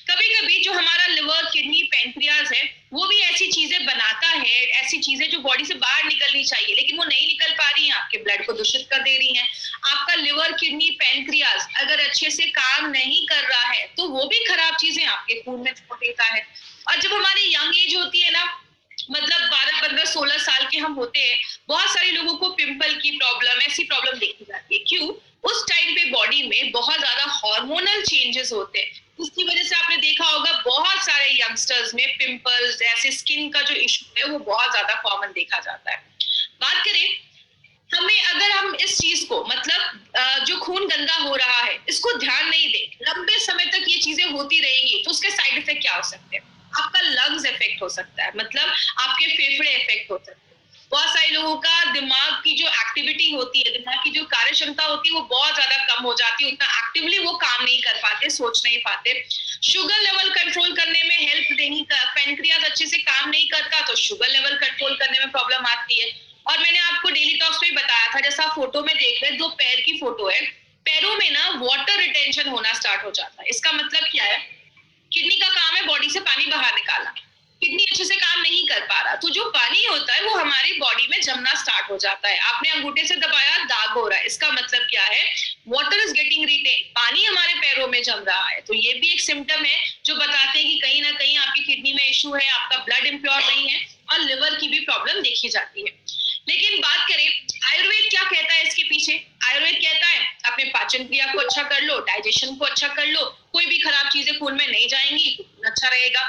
कभी कभी जो हमारा लिवर, किडनी, पेंक्रियाज है वो भी ऐसी चीजें बनाता है, ऐसी चीजें जो बॉडी से बाहर निकलनी चाहिए लेकिन वो नहीं निकल पा रही हैं, आपके ब्लड को दूषित कर दे रही हैं। आपका लिवर, किडनी, पेंक्रियाज अगर अच्छे से काम नहीं कर रहा है तो वो भी खराब चीजें आपके खून में छोड़ देता है। और जब हमारी यंग एज होती है ना, मतलब 12, 15, 16 साल के हम होते हैं, बहुत सारे लोगों को पिंपल की प्रॉब्लम, ऐसी प्रॉब्लम देखी जाती है। क्यों? उस टाइम पे बॉडी में बहुत ज्यादा हार्मोनल चेंजेस होते हैं, इसकी वजह से आपने देखा होगा बहुत सारे यंगस्टर्स में पिंपल्स, ऐसे स्किन का जो इशू है वो बहुत ज्यादा कॉमन देखा जाता है। बात करें हमें, अगर हम इस चीज को, मतलब जो खून गंदा हो रहा है इसको ध्यान नहीं दे, लंबे समय तक ये चीजें होती रहेंगी, तो उसके साइड इफेक्ट क्या हो सकते हैं? आपका लंग्स इफेक्ट हो सकता है, मतलब आपके फेफड़े इफेक्ट हो सकते हैं। बहुत सारे लोगों का दिमाग की जो एक्टिविटी होती है, दिमाग की जो कार्य क्षमता होती है वो बहुत ज्यादा कम हो जाती है, उतना एक्टिवली वो काम नहीं कर पाते, सोच नहीं पाते। शुगर लेवल कंट्रोल करने में हेल्प नहीं कर, पेनक्रियाज अच्छे से काम नहीं करता तो शुगर लेवल कंट्रोल करने में प्रॉब्लम आती है। और मैंने आपको डेली टॉक्स में बताया था, जैसा फोटो में देख रहे हैं, 2 पैर की फोटो है, पैरों में ना वाटर रिटेंशन होना स्टार्ट हो जाता है। इसका मतलब क्या है? किडनी का काम है बॉडी से पानी बाहर निकालना, किडनी अच्छे से काम नहीं कर पा रहा, तो जो पानी होता है वो हमारी बॉडी में जमना स्टार्ट हो जाता है। आपने अंगूठे से दबाया, दाग हो रहा है, इसका मतलब क्या है? वाटर इज गेटिंग रिटेन, पानी हमारे पैरों में जम रहा है। तो ये भी एक सिम्टम है जो बताते हैं कि कहीं ना कहीं आपकी किडनी में इशू है, आपका ब्लड इम्प्योर नहीं है, और लिवर की भी प्रॉब्लम देखी जाती है। लेकिन बात करें आयुर्वेद क्या कहता है इसके पीछे? आयुर्वेद कहता है अपने पाचन क्रिया को अच्छा कर लो, डाइजेशन को अच्छा कर लो, कोई भी खराब चीजें खून में नहीं जाएंगी, अच्छा रहेगा।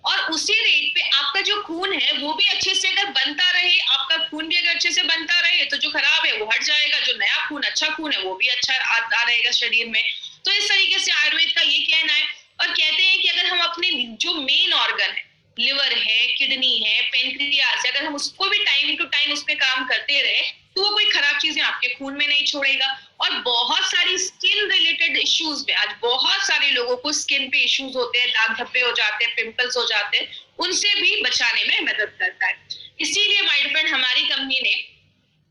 और उसी रेट पे आपका जो खून है वो भी अच्छे से अगर बनता रहे, आपका खून भी अगर अच्छे से बनता रहे तो जो खराब है वो हट जाएगा, जो नया खून, अच्छा खून है वो भी अच्छा आता रहेगा शरीर में। तो इस तरीके से आयुर्वेद का ये कहना है। और कहते हैं कि अगर हम अपने जो मेन ऑर्गन है, लिवर है, किडनी है, पेनक्रियास है, अगर हम उसको भी टाइम टू टाइम उस पर काम करते रहे तो वो कोई खराब चीजें आपके खून में नहीं छोड़ेगा। और बहुत सारी स्किन रिलेटेड इश्यूज में, आज बहुत सारे लोगों को स्किन पे इश्यूज होते हैं, दाग धब्बे हो जाते हैं, पिंपल्स हो जाते हैं, उनसे भी बचाने में मदद करता है। इसीलिए माय फ्रेंड, हमारी कंपनी ने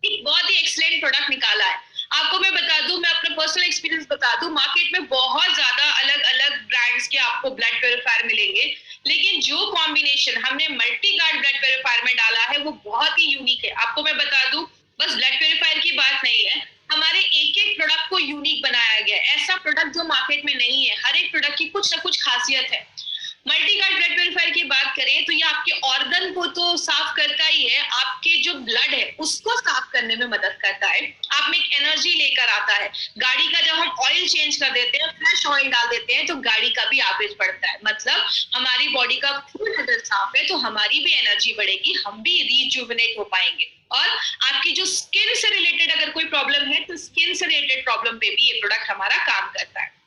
एक बहुत ही एक्सीलेंट प्रोडक्ट निकाला है। आपको मैं बता दूं, मैं अपना पर्सनल एक्सपीरियंस बता दूं, मार्केट में बहुत ज्यादा अलग अलग ब्रांड्स के आपको ब्लड प्यूरिफायर मिलेंगे, लेकिन जो कॉम्बिनेशन हमने मल्टी गार्ड ब्लड प्यूरिफायर में डाला है वो बहुत ही यूनिक है। आपको मैं बता दूं, बस ब्लड प्यूरिफायर की बात नहीं है, हमारे एक एक प्रोडक्ट को यूनिक बनाया गया है। ऐसा प्रोडक्ट जो मार्केट में नहीं है, हर एक प्रोडक्ट की कुछ ना कुछ खासियत है। मल्टी गार्ड ब्लड प्यूरिफायर की बात करें तो ये आपके ऑर्गन को तो साफ करता ही है, आपके जो ब्लड है उसको साफ करने में मदद करता है, आप में एक एनर्जी लेकर आता है। गाड़ी का जब हम ऑयल चेंज कर देते हैं, फ्रेश ऑयल डाल देते हैं, तो गाड़ी का भी एवरेज बढ़ता है। मतलब हमारी बॉडी का खून अगर साफ है तो हमारी भी एनर्जी बढ़ेगी, हम भी रिजुविनेट हो पाएंगे। और आपकी जो स्किन से रिलेटेड अगर कोई प्रॉब्लम है तो स्किन से रिलेटेड प्रॉब्लम पे भी ये प्रोडक्ट हमारा काम करता है।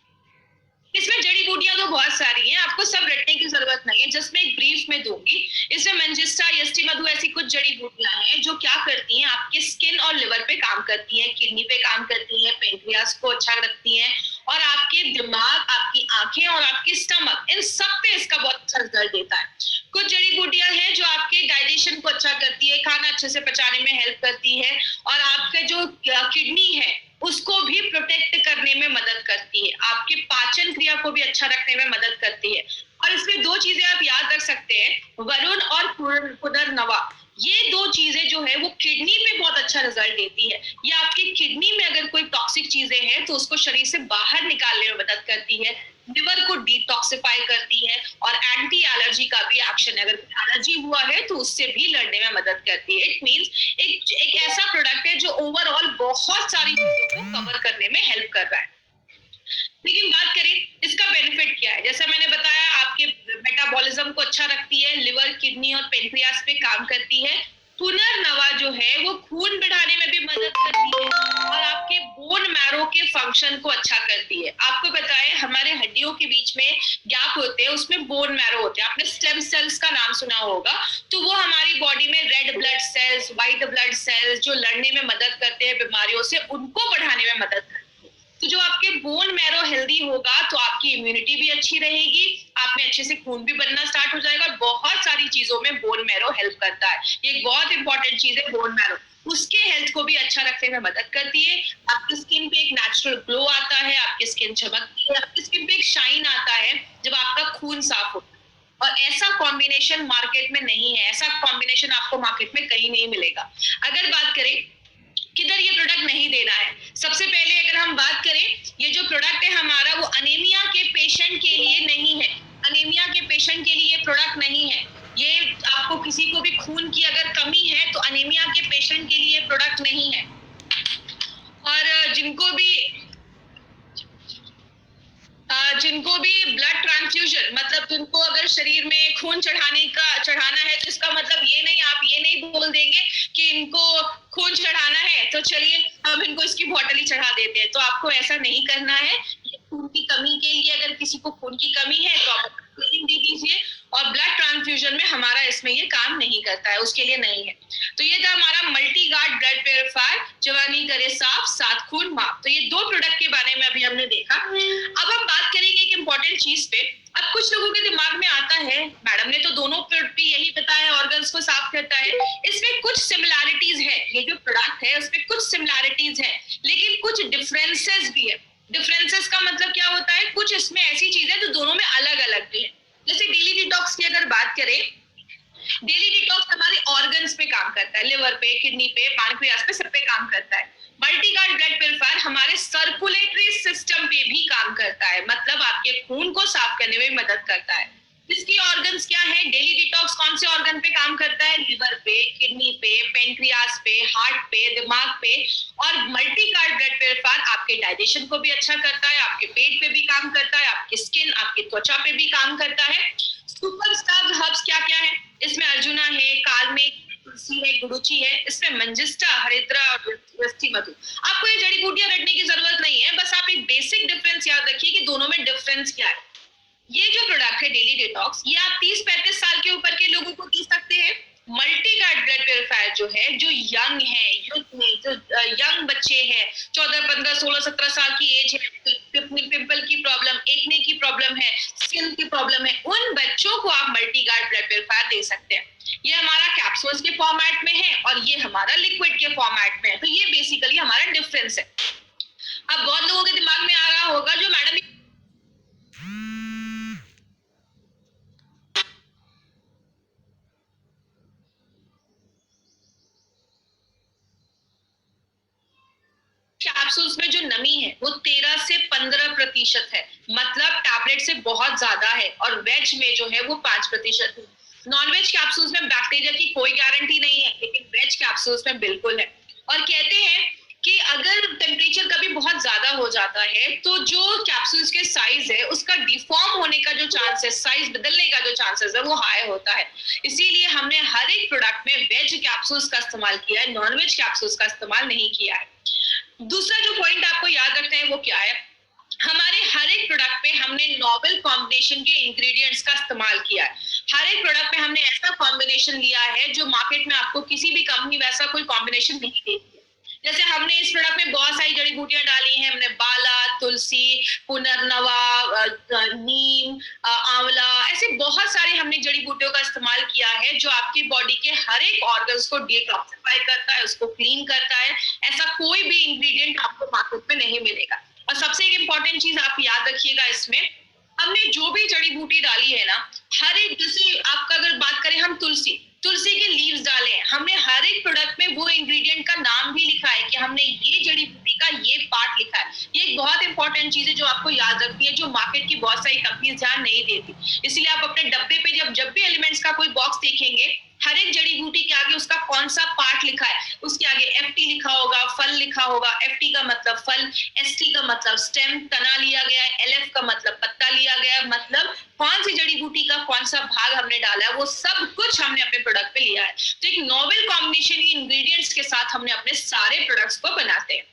इसमें जड़ी बूटियां तो बहुत सारी हैं, आपको सब रटने की जरूरत नहीं है, जस्ट मैं एक ब्रीफ में दूंगी। इसमें मंजिस्टा, यष्टि मधु, ऐसी कुछ जड़ी बूटियां हैं जो क्या करती हैं, आपके स्किन और लिवर पे काम करती हैं, किडनी पे काम करती हैं, पेनक्रियास को अच्छा रखती हैं, और आपके दिमाग, आपकी आंखें और आपके स्टमक, इन सब पे इसका बहुत अच्छा रिजल्ट देता है। कुछ जड़ी बूटियां हैं जो आपके डाइजेशन को अच्छा करती है, खाना अच्छे से पचाने में हेल्प करती है, और आपका जो किडनी है उसको भी प्रोटेक्ट करने में मदद करती है, आपके पाचन क्रिया को भी अच्छा रखने में मदद करती है। और इसमें 2 चीजें आप याद रख सकते हैं, वरुण और पुनर्नवा, ये 2 चीजें जो है वो किडनी पे बहुत अच्छा रिजल्ट देती है। ये आपकी किडनी में अगर कोई टॉक्सिक चीजें हैं तो उसको शरीर से बाहर निकालने में मदद करती है, लिवर को डिटॉक्सिफाई करती है, और एंटी एलर्जी का भी एक्शन है, अगर एलर्जी हुआ है तो उससे भी लड़ने में मदद करती है। इट मींस एक ऐसा प्रोडक्ट है जो ओवरऑल बहुत सारी चीजों को कवर करने में हेल्प कर रहा है। लेकिन बात करें इसका बेनिफिट क्या है, जैसा मैंने बताया आपके मेटाबॉलिज्म को अच्छा रखती है, लिवर, किडनी और पेनक्रियास पे काम करती है। पुनर्नवा जो है वो खून बढ़ाने में भी मदद करती है, और आपके बोन मैरो के फंक्शन को अच्छा करती है। आपको पता है हमारे हड्डियों के बीच में गैप होते हैं, उसमें बोन मैरो होते हैं, आपने स्टेम सेल्स का नाम सुना होगा। तो वो हमारी बॉडी में red blood cells, white blood cells जो लड़ने में मदद करते हैं बीमारियों से, उनको बढ़ाने में मदद करते हैं। तो जो आपके बोन मैरो हेल्दी होगा तो आपकी इम्यूनिटी भी अच्छी रहेगी, आप में अच्छे से खून भी बनना स्टार्ट हो जाएगा। बहुत सारी चीजों में बोन मैरो हेल्प करता है, ये एक बहुत इंपॉर्टेंट चीज है बोन मैरो। उसके हेल्थ को भी अच्छा रखने में मदद करती है। आपकी स्किन पे एक नेचुरल ग्लो आता है, आपकी स्किन चमकती है, आपकी स्किन पे एक शाइन आता है जब आपका खून साफ होता है। और ऐसा कॉम्बिनेशन मार्केट में नहीं है, ऐसा कॉम्बिनेशन आपको मार्केट में कहीं नहीं मिलेगा। अगर बात करें किधर ये प्रोडक्ट नहीं देना है, सबसे पहले अगर हम बात करें, ये जो प्रोडक्ट है हमारा वो अनीमिया के पेशेंट के लिए नहीं है। अनीमिया के पेशेंट के लिए ये प्रोडक्ट नहीं है। ये आपको किसी को भी खून की अगर कमी है तो अनीमिया के पेशेंट के लिए प्रोडक्ट नहीं है। और जिनको भी ब्लड ट्रांसफ्यूजन, मतलब जिनको अगर शरीर में खून चढ़ाना है, तो इसका मतलब ये नहीं, आप ये नहीं बोल देंगे कि इनको खून चढ़ाना है तो चलिए हम इनको इसकी बॉटल ही चढ़ा देते हैं। तो आपको ऐसा नहीं करना है। खून की कमी के लिए अगर किसी को खून की कमी है तो आप दे दीजिए, और ब्लड ट्रांसफ्यूजन में हमारा इसमें ये काम नहीं करता है, उसके लिए नहीं है। तो ये था हमारा मल्टी गार्ड ब्लड प्योरीफायर, जवानी करे साफ, सात खून माफ। तो ये दो प्रोडक्ट के बारे में अभी हमने देखा। अब हम बात करेंगे एक इम्पोर्टेंट चीज पे। अब कुछ लोगों के दिमाग में आता है, मैडम ने तो दोनों प्रोडक्ट पे यही बताया, ऑर्गन्स को साफ करता है, इसमें कुछ सिमिलैरिटीज है, ये जो प्रोडक्ट है उसमें कुछ सिमिलैरिटीज है, लेकिन कुछ डिफरेंसेस भी है। डिफरेंसेस का मतलब क्या होता है, कुछ इसमें ऐसी चीजें जो दोनों में अलग अलग भी है। जैसे डेली डिटॉक्स की अगर बात करें, डेली डिटॉक्स हमारे ऑर्गन्स पे काम करता है, लिवर पे, किडनी पे, पैनक्रियास पे, सब पे काम करता है। मल्टीगार्ड ब्लड प्योरीफायर हमारे सर्कुलेटरी सिस्टम पे भी काम करता है, मतलब आपके खून को साफ करने में मदद करता है। इसकी ऑर्गन्स क्या है, डेली डिटॉक्स कौन से ऑर्गन पे काम करता है, लिवर पे, किडनी पे, पेनक्रियास पे, हार्ट पे, दिमाग पे। और मल्टीगार्ड ब्लड प्योरीफायर आपके डाइजेशन को भी अच्छा करता है, आपके पेट पे भी काम करता है, आपकी स्किन, आपकी त्वचा पे भी काम करता है। सुपरस्टार हर्ब्स क्या क्या है, इसमें अर्जुना है, कालमेघ, तुलसी है, गुडुचि है, इसमें मंजिष्ठा, हरिद्रा और वस्ती मधु। आपको ये जड़ी बूटियां रटने की जरूरत नहीं है, बस आप एक बेसिक डिफरेंस याद रखिए कि दोनों में डिफरेंस क्या है। ये जो प्रोडक्ट है डेली डिटॉक्स, ये आप 30-35 साल के ऊपर के लोगों को पी सकते हैं। मल्टीगार्ड ब्लड प्योरीफायर जो है, जो यंग है, जो यंग बच्चे हैं, 14, 15, 16, 17 साल की एज है, पिंपल की प्रॉब्लम, एक्ने की प्रॉब्लम है, स्किन की प्रॉब्लम है, उन बच्चों को आप मल्टीगार्ड ब्लड प्योरीफायर दे सकते हैं। ये हमारा कैप्सूल्स के फॉर्मेट में है और ये हमारा लिक्विड के फॉर्मेट में है। तो ये बेसिकली हमारा डिफरेंस है। अब बहुत लोगों के दिमाग में आ रहा होगा, जो मैडम कैप्सूल्स में जो नमी है वो 13 से 15% है, मतलब टैबलेट से बहुत ज्यादा है। और वेज में जो है वो 5% है। नॉन वेज कैप्सूल्स में बैक्टीरिया की कोई गारंटी नहीं है, लेकिन वेज कैप्सूल्स में बिल्कुल है। और कहते हैं कि अगर टेम्परेचर कभी बहुत ज्यादा हो जाता है तो जो कैप्सूल्स के साइज है उसका डिफॉर्म होने का जो चांस है, साइज बदलने का जो चांसेस है वो हाई होता है। इसीलिए हमने हर एक प्रोडक्ट में वेज कैप्सूल्स का इस्तेमाल किया है, नॉन वेज कैप्सूल्स का इस्तेमाल नहीं किया है। दूसरा जो पॉइंट आपको याद रखना है वो क्या है, हमारे हर एक प्रोडक्ट पे हमने नोवेल कॉम्बिनेशन के इंग्रेडिएंट्स का इस्तेमाल किया है। हर एक प्रोडक्ट में हमने ऐसा कॉम्बिनेशन लिया है जो मार्केट में आपको किसी भी कंपनी वैसा कोई कॉम्बिनेशन नहीं देती है। जैसे हमने इस प्रोडक्ट में बहुत सारी जड़ी बूटियां डाली हैं, हमने बाला, तुलसी, पुनर्नवा, नीम, आंवला, ऐसे बहुत सारे हमने जड़ी बूटियों का इस्तेमाल किया है जो आपकी बॉडी के हर एक ऑर्गन्स को डिटॉक्सिफाई करता है, उसको क्लीन करता है। ऐसा कोई भी इंग्रेडिएंट आपको मार्केट में नहीं मिलेगा। और सबसे एक इम्पॉर्टेंट चीज आप याद रखिएगा, इसमें हमने जो भी जड़ी बूटी डाली है ना, हर एक, जैसे आपका अगर बात करें हम तुलसी के लीव्स डाले हैं, हमने हर एक प्रोडक्ट में वो इंग्रेडिएंट का नाम भी लिखा है कि हमने ये जड़ी बूटी का ये पार्ट लिखा है। ये एक बहुत इंपॉर्टेंट चीज है जो आपको याद रखनी है, जो मार्केट की बहुत सारी कंपनीज ध्यान नहीं देती। इसलिए आप अपने डब्बे पे जब भी एलिमेंट्स का कोई बॉक्स देखेंगे, हर एक जड़ी बूटी के आगे उसका कौन सा पार्ट लिखा है, उसके आगे एफटी लिखा होगा, फल लिखा होगा। एफटी का मतलब फल, एसटी का मतलब स्टेम, तना लिया गया है, एलएफ का मतलब पत्ता लिया गया है, मतलब कौन सी जड़ी बूटी का कौन सा भाग हमने डाला है, वो सब कुछ हमने अपने प्रोडक्ट पे लिया है। तो एक नोवेल कॉम्बिनेशन इंग्रेडिएंट्स के साथ हमने अपने सारे प्रोडक्ट्स को बनाते हैं।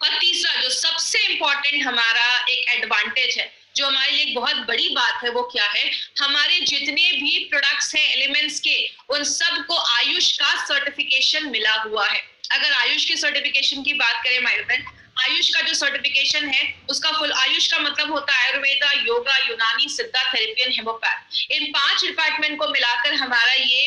और तीसरा जो सबसे इंपॉर्टेंट हमारा एक एडवांटेज है, जो हमारे लिए बहुत बड़ी बात है, वो क्या है, हमारे जितने भी प्रोडक्ट्स हैं एलिमेंट्स के, उन सब को आयुष का सर्टिफिकेशन मिला हुआ है। अगर आयुष के सर्टिफिकेशन की बात करें माय फ्रेंड, आयुष का जो सर्टिफिकेशन है उसका फुल, आयुष का मतलब होता है आयुर्वेदा, योगा, यूनानी, सिद्धा, थेरेपी एंड हेमोपैथ। इन 5 डिपार्टमेंट को मिलाकर हमारा ये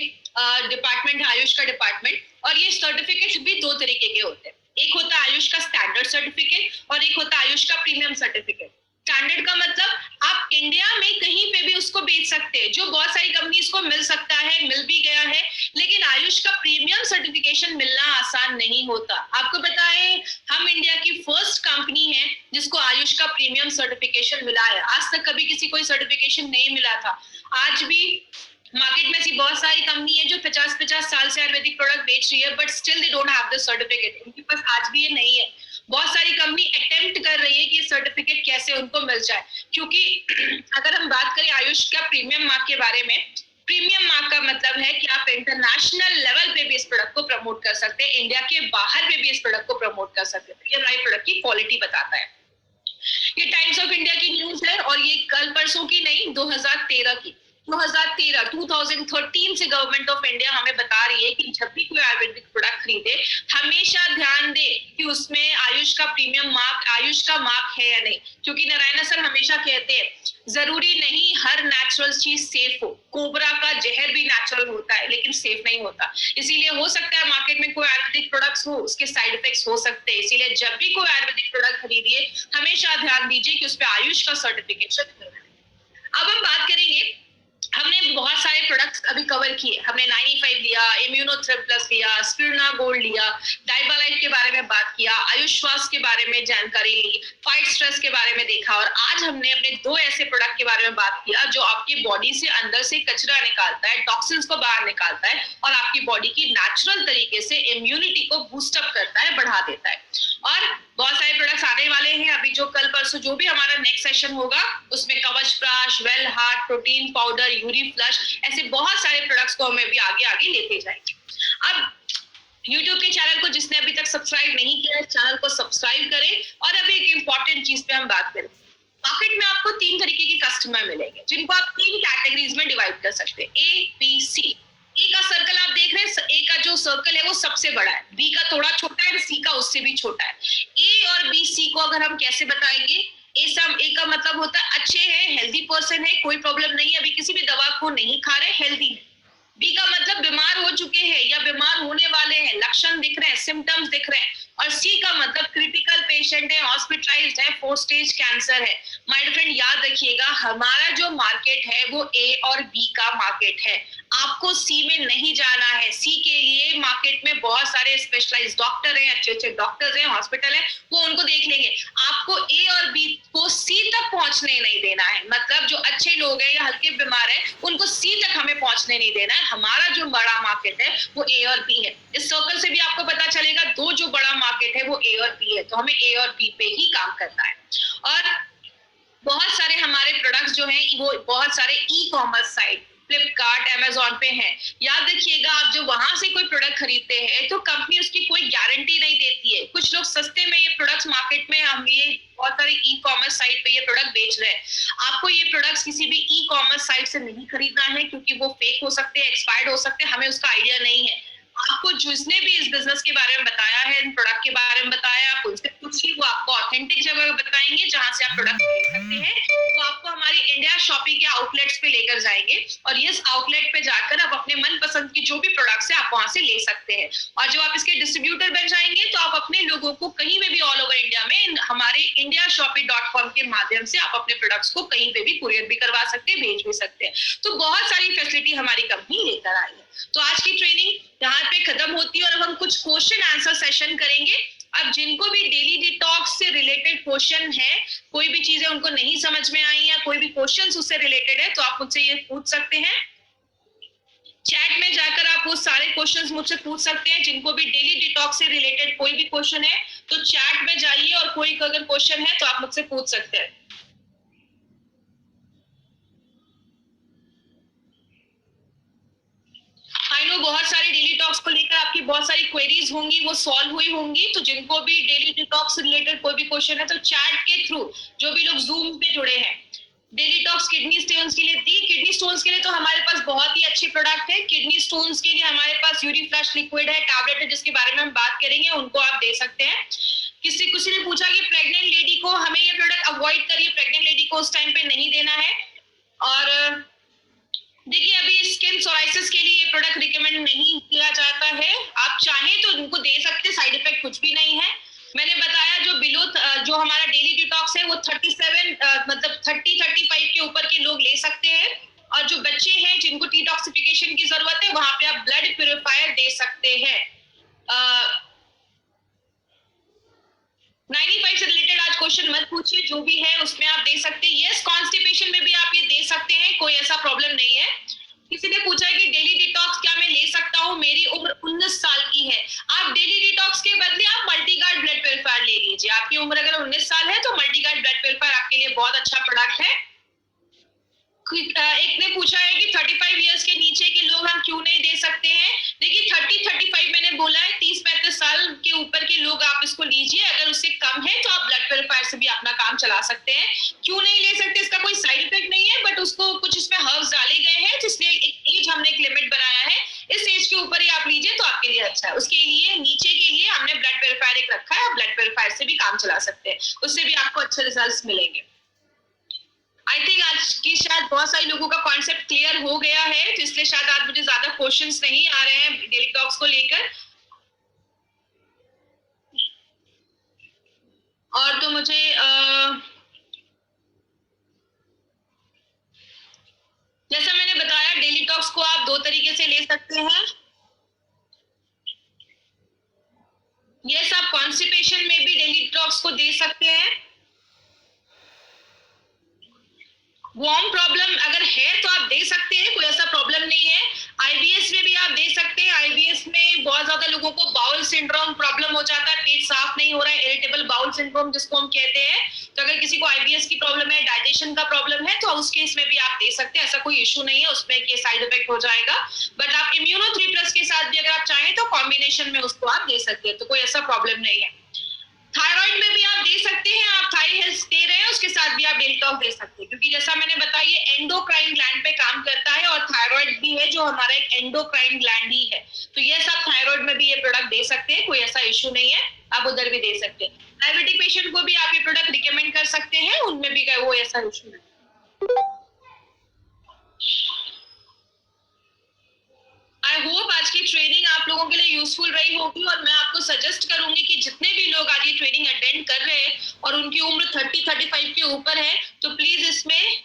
डिपार्टमेंट है आयुष का डिपार्टमेंट। और ये सर्टिफिकेट्स भी 2 तरीके के होते हैं, एक होता है आयुष का स्टैंडर्ड सर्टिफिकेट और एक होता है आयुष का प्रीमियम सर्टिफिकेट। स्टैंडर्ड का मतलब आप इंडिया में कहीं पे भी उसको बेच सकते हैं, जो बहुत सारी कंपनीज को मिल सकता है, मिल भी गया है, लेकिन आयुष का प्रीमियम सर्टिफिकेशन मिलना आसान नहीं होता। आपको पता है हम इंडिया की फर्स्ट कंपनी है जिसको आयुष का प्रीमियम सर्टिफिकेशन मिला है। आज तक कभी किसी को सर्टिफिकेशन नहीं मिला था। आज भी मार्केट में ऐसी बहुत सारी कंपनी है जो 50-50 साल से आयुर्वेदिक प्रोडक्ट बेच रही है, but still they don't have the certificate. उनके पास आज भी ये नहीं है। बहुत सारी कंपनी अटेम्प्ट कर रही है कि सर्टिफिकेट कैसे उनको मिल जाए, क्योंकि अगर हम बात करें आयुष का प्रीमियम मार्क के बारे में, प्रीमियम मार्क का मतलब है कि आप इंटरनेशनल लेवल पे भी इस प्रोडक्ट को प्रमोट कर सकते हैं, इंडिया के बाहर पे भी इस प्रोडक्ट को प्रमोट कर सकते हैं। ये हमारे प्रोडक्ट की क्वालिटी बताता है। ये टाइम्स ऑफ इंडिया की न्यूज है और ये कल परसों की नहीं, 2013 की। 2013 से गवर्नमेंट ऑफ इंडिया हमें बता रही है कि जब भी कोई आयुर्वेदिक प्रोडक्ट खरीदे हमेशा ध्यान दे कि उसमें आयुष का प्रीमियम मार्क, आयुष का मार्क है या नहीं। क्योंकि नारायण सर हमेशा कहते हैं जरूरी नहीं हर नेचुरल चीज सेफ हो, कोबरा का जहर भी नेचुरल होता है लेकिन सेफ नहीं होता। इसीलिए हो सकता है मार्केट में कोई आयुर्वेदिक प्रोडक्ट्स हो, उसके साइड इफेक्ट्स हो सकते हैं। इसीलिए जब भी कोई आयुर्वेदिक प्रोडक्ट खरीदिए हमेशा ध्यान दीजिए कि उस पर आयुष का सर्टिफिकेशन है। अब हम बात करेंगे, हमने बहुत सारे प्रोडक्ट्स अभी कवर किए। हमने 95 लिया, इम्यूनोथ्रेप प्लस लिया, स्पिरुलिना गोल्ड लिया, डाइबालाइट के बारे में बात किया, आयुश्वास के बारे में जानकारी ली, फाइट स्ट्रेस के बारे में देखा, और आज हमने अपने 2 ऐसे प्रोडक्ट के बारे में बात किया जो आपकी बॉडी से अंदर से कचरा निकालता है, टॉक्सिन्स को बाहर निकालता है और आपकी बॉडी की नेचुरल तरीके से इम्यूनिटी को बूस्टअप करता है, बढ़ा देता है। और बहुत सारे प्रोडक्ट्स आने वाले हैं अभी, जो कल परसों जो भी हमारा नेक्स्ट सेशन होगा उसमें Kavach Prash, Well Heart, protein powder, Uri Flush, ऐसे बहुत सारे प्रोडक्ट्स को हमें भी आगे आगे लेते जाएंगे। अब YouTube के चैनल को जिसने अभी तक सब्सक्राइब नहीं किया है, चैनल को सब्सक्राइब करें। और अभी एक इंपॉर्टेंट चीज पे हम बात करें, मार्केट में आपको 3 तरीके के कस्टमर मिलेंगे जिनको आप 3 कैटेगरीज में डिवाइड कर सकते हैं, A, B, C। ए का सर्कल आप देख रहे हैं, ए का जो सर्कल है वो सबसे बड़ा है, बी का थोड़ा छोटा है, सी का उससे भी छोटा है। ए और बी सी को अगर हम कैसे बताएंगे, ए का मतलब होता है अच्छे हैं, हेल्दी पर्सन है, कोई प्रॉब्लम नहीं है, अभी किसी भी दवा को नहीं खा रहे, हेल्दी है। बी का मतलब बीमार हो चुके हैं या बीमार होने वाले हैं, लक्षण दिख रहे हैं, सिम्टम्स दिख रहे हैं। और सी का मतलब क्रिटिकल पेशेंट है, हॉस्पिटलाइज्ड है, 4 स्टेज कैंसर है। माय फ्रेंड याद रखिएगा, हमारा जो मार्केट है वो ए और बी का मार्केट है। आपको सी में नहीं जाना है। सी के लिए मार्केट में बहुत सारे स्पेशलाइज्ड डॉक्टर हैं, अच्छे अच्छे डॉक्टर्स हैं, हॉस्पिटल है, वो उनको देख लेंगे। आपको ए और बी को सी तक पहुंचने नहीं देना है। मतलब जो अच्छे लोग हैं या हल्के बीमार है उनको सी तक हमें पहुंचने नहीं देना है। हमारा जो बड़ा मार्केट है वो ए और बी है। इस सर्कल से भी आपको पता चलेगा 2 जो बड़ा मार्केट है वो ए और बी है, तो हमें ए और बी पे ही काम करना है। और बहुत सारे हमारे प्रोडक्ट्स जो हैं वो बहुत सारे e commerce site, Flipkart, Amazon पे है। याद रखिएगा, आप जो वहां से कोई प्रोडक्ट खरीदते हैं तो कंपनी उसकी कोई गारंटी नहीं देती है। कुछ लोग सस्ते में ये प्रोडक्ट्स मार्केट में, हम ये बहुत सारे ई कॉमर्स साइट पे ये प्रोडक्ट बेच रहे हैं। आपको ये प्रोडक्ट्स किसी भी ई कॉमर्स साइट से नहीं खरीदना है, क्योंकि वो फेक हो सकते हैं, एक्सपायर्ड हो सकते हैं, हमें उसका आइडिया नहीं है। आपको जिसने भी इस बिजनेस के बारे में बताया है, इन प्रोडक्ट के बारे में बताया, आप उनसे पूछिए, वो आपको ऑथेंटिक जगह बताएंगे जहां से आप प्रोडक्ट ले सकते हैं। वो आपको हमारी इंडिया शॉपिंग के आउटलेट्स पे लेकर जाएंगे और इस आउटलेट पे जाकर आप अपने मनपसंद की जो भी प्रोडक्ट्स है आप वहां से ले सकते हैं। और जब आप इसके डिस्ट्रीब्यूटर बन जाएंगे तो आप अपने लोगों को कहीं में भी ऑल ओवर इंडिया में हमारे indiashopee.com के माध्यम से आप अपने प्रोडक्ट्स को कहीं पे भी कुरियर भी करवा सकते हैं, भेज भी सकते हैं। तो बहुत सारी फैसिलिटी हमारी कंपनी लेकर आई है। तो आज की ट्रेनिंग यहाँ पे खत्म होती है और अब हम कुछ क्वेश्चन आंसर सेशन करेंगे। अब जिनको भी डेली डिटॉक्स से रिलेटेड क्वेश्चन है, कोई भी चीजें उनको नहीं समझ में आई या कोई भी क्वेश्चन उससे रिलेटेड है तो आप मुझसे ये पूछ सकते हैं। चैट में जाकर आप वो सारे क्वेश्चंस मुझसे पूछ सकते हैं। जिनको भी डेली डिटॉक्स से रिलेटेड कोई भी क्वेश्चन है तो चैट में जाइए और कोई अगर क्वेश्चन है तो आप मुझसे पूछ सकते हैं। आई नो बहुत सारी डेली टॉक्स को लेकर आपकी बहुत सारी क्वेरीज होंगी, वो सॉल्व हुई होंगी। तो जिनको भी डेली डिटॉक्स से रिलेटेड कोई भी क्वेश्चन है तो चैट के थ्रू, जो भी लोग जूम पे जुड़े हैं, डेली टॉक्स किडनी स्टोन्स के लिए दी। किडनी स्टोन्स के लिए तो हमारे पास बहुत ही अच्छे प्रोडक्ट है। किडनी स्टोन्स के लिए हमारे पास यूरी फ्लश लिक्विड है, टैबलेट है, जिसके बारे में हम बात करेंगे, उनको आप दे सकते हैं। किसी ने पूछा कि प्रेग्नेंट लेडी को हमें ये प्रोडक्ट अवॉइड करिए, प्रेग्नेंट लेडी को उस टाइम पे नहीं देना है। और देखिए अभी स्किन सोराइसिस के लिए ये प्रोडक्ट रिकमेंड नहीं किया जाता है, आप चाहें तो उनको दे सकते, साइड इफेक्ट कुछ भी नहीं है। मैंने बताया जो हमारा डेली डिटॉक्स है वो 37 मतलब 30-35 के ऊपर के लोग ले सकते हैं, और जो बच्चे हैं जिनको डिटॉक्सिफिकेशन की जरूरत है वहां पे आप ब्लड प्यूरिफायर दे सकते हैं। 95 से रिलेटेड आज क्वेश्चन मत पूछिए, जो भी है उसमें आप दे सकते हैं। यस, कॉन्स्टिपेशन में भी आप ये दे सकते हैं, कोई ऐसा प्रॉब्लम नहीं है। किसी ने पूछा है कि डेली डिटॉक्स क्या मैं ले सकता हूँ, मेरी उम्र 19 साल की है। आप डेली डिटॉक्स के बदले आप मल्टीगार्ड ब्लड प्यूरिफायर ले लीजिए। आपकी उम्र अगर 19 साल है तो मल्टीगार्ड ब्लड प्यूरिफायर आपके लिए बहुत अच्छा प्रोडक्ट है। एक ने पूछा है कि 35 इयर्स के नीचे के लोग हम क्यों नहीं दे सकते हैं। देखिए 30-35 मैंने बोला है, 30-35 साल के ऊपर के लोग आप इसको लीजिए, अगर उससे कम है तो आप ब्लड प्यूरिफायर से भी अपना काम चला सकते हैं। क्यों नहीं ले सकते, इसका कोई साइड इफेक्ट नहीं है, बट उसको कुछ इसमें हर्ब्स डाले गए हैं जिसलिए एक एज हमने एक लिमिट बनाया है, इस एज के ऊपर ही आप लीजिए तो आपके लिए अच्छा है। उसके लिए नीचे के लिए हमने ब्लड प्यूरिफायर एक रखा है, आप ब्लड प्यूरिफायर से भी काम चला सकते हैं, उससे भी आपको अच्छे रिजल्ट मिलेंगे। आई थिंक आज की शायद बहुत सारे लोगों का कॉन्सेप्ट क्लियर हो गया है, तो इसलिए शायद आज मुझे ज्यादा क्वेश्चंस नहीं आ रहे हैं डेली टॉक्स को लेकर। और तो मुझे जैसा मैंने बताया डेली टॉक्स को आप 2 तरीके से ले सकते हैं। यस, आप कॉन्स्टिपेशन में भी डेली टॉक्स को दे सकते हैं। वार्म प्रॉब्लम अगर है तो आप दे सकते हैं, कोई ऐसा प्रॉब्लम नहीं है। आईबीएस में भी आप दे सकते हैं। आईबीएस में बहुत ज्यादा लोगों को बाउल सिंड्रोम प्रॉब्लम हो जाता है, पेट साफ नहीं हो रहा है, इरिटेबल बाउल सिंड्रोम जिसको हम कहते हैं। तो अगर किसी को आईबीएस की प्रॉब्लम है, डाइजेशन का प्रॉब्लम है, तो उस केस में भी आप दे सकते हैं, ऐसा कोई इशू नहीं है उसमें कि साइड इफेक्ट हो जाएगा। बट आप इम्यूनो 3+ के साथ भी अगर आप चाहें तो कॉम्बिनेशन में उसको आप दे सकते हैं, तो कोई ऐसा प्रॉब्लम नहीं है। थायराइड में भी आप दे सकते हैं, आप थाई हेल्थ दे रहे हैं उसके साथ भी आप डेली टॉक दे सकते हैं, क्योंकि जैसा मैंने बताया ये एंडोक्राइन ग्लैंड पे काम करता है, और थायराइड भी है जो हमारा एक एंडोक्राइन ग्लैंड ही है। तो ये सब थायराइड में भी ये प्रोडक्ट दे सकते हैं, कोई ऐसा इशू नहीं है, आप उधर भी दे सकते हैं। डायबिटिक पेशेंट को भी आप ये प्रोडक्ट रिकमेंड कर सकते हैं, उनमें भी वो ऐसा इशू नहीं। आई होप आज की ट्रेनिंग आप लोगों के लिए यूजफुल रही होगी, और मैं आपको सजेस्ट करूंगी कि जितने भी लोग आज ये ट्रेनिंग अटेंड कर रहे हैं और उनकी उम्र 30-35 के ऊपर है, तो प्लीज इसमें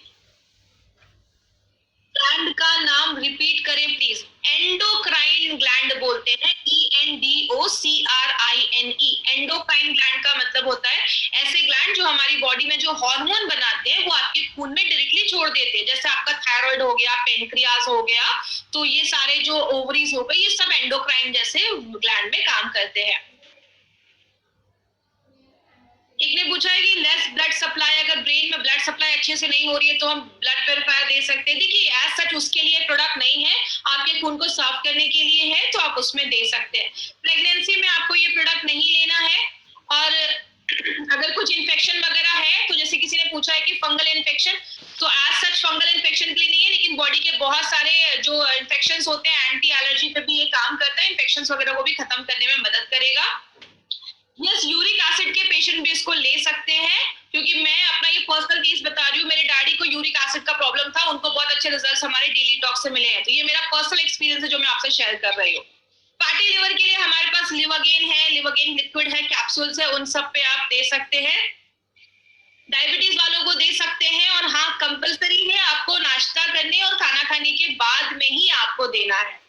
ग्लैंड का नाम रिपीट करें प्लीज। एंडोक्राइन ग्लैंड बोलते हैं, ENDOCRINE। एंडोक्राइन ग्लैंड का मतलब होता है ऐसे ग्लैंड जो हमारी बॉडी में जो हार्मोन बनाते हैं वो आपके खून में डायरेक्टली छोड़ देते हैं। जैसे आपका थायराइड हो गया, पेनक्रियास हो गया, तो ये सारे जो ओवरीज हो गए, ये सब एंडोक्राइन जैसे ग्लैंड में काम करते हैं। एक ने पूछा है कि लेस ब्लड सप्लाई, अगर ब्रेन में ब्लड सप्लाई अच्छे से नहीं हो रही है तो हम ब्लड प्यूरिफायर दे सकते हैं। देखिए एज सच उसके लिए प्रोडक्ट नहीं है, आपके खून को साफ करने के लिए है, तो आप उसमें दे सकते हैं। प्रेगनेंसी में आपको ये प्रोडक्ट नहीं लेना है। और अगर कुछ इन्फेक्शन वगैरह है, तो जैसे किसी ने पूछा है कि फंगल इन्फेक्शन, तो एज सच फंगल इन्फेक्शन के लिए नहीं है, लेकिन बॉडी के बहुत सारे जो इन्फेक्शंस होते हैं, एंटी एलर्जी पे भी ये काम करता है, इन्फेक्शंस वगैरह को भी खत्म करने में मदद करेगा। यस, यूरिक एसिड के पेशेंट भी इसको ले सकते हैं, क्योंकि मैं अपना ये पर्सनल केस बता रही हूँ, मेरे डैडी को यूरिक एसिड का प्रॉब्लम था, उनको बहुत अच्छे रिजल्ट्स हमारे डेली टॉक से मिले हैं, तो ये मेरा पर्सनल एक्सपीरियंस है जो मैं आपसे शेयर कर रही हूँ। फैटी लिवर के लिए हमारे पास लिवागेन है, लिवागेन लिक्विड है, कैप्सूल्स है, उन सब पे आप दे सकते हैं। डायबिटीज वालों को दे सकते हैं, और हाँ कंपलसरी है आपको नाश्ता करने और खाना खाने के बाद में ही आपको देना है।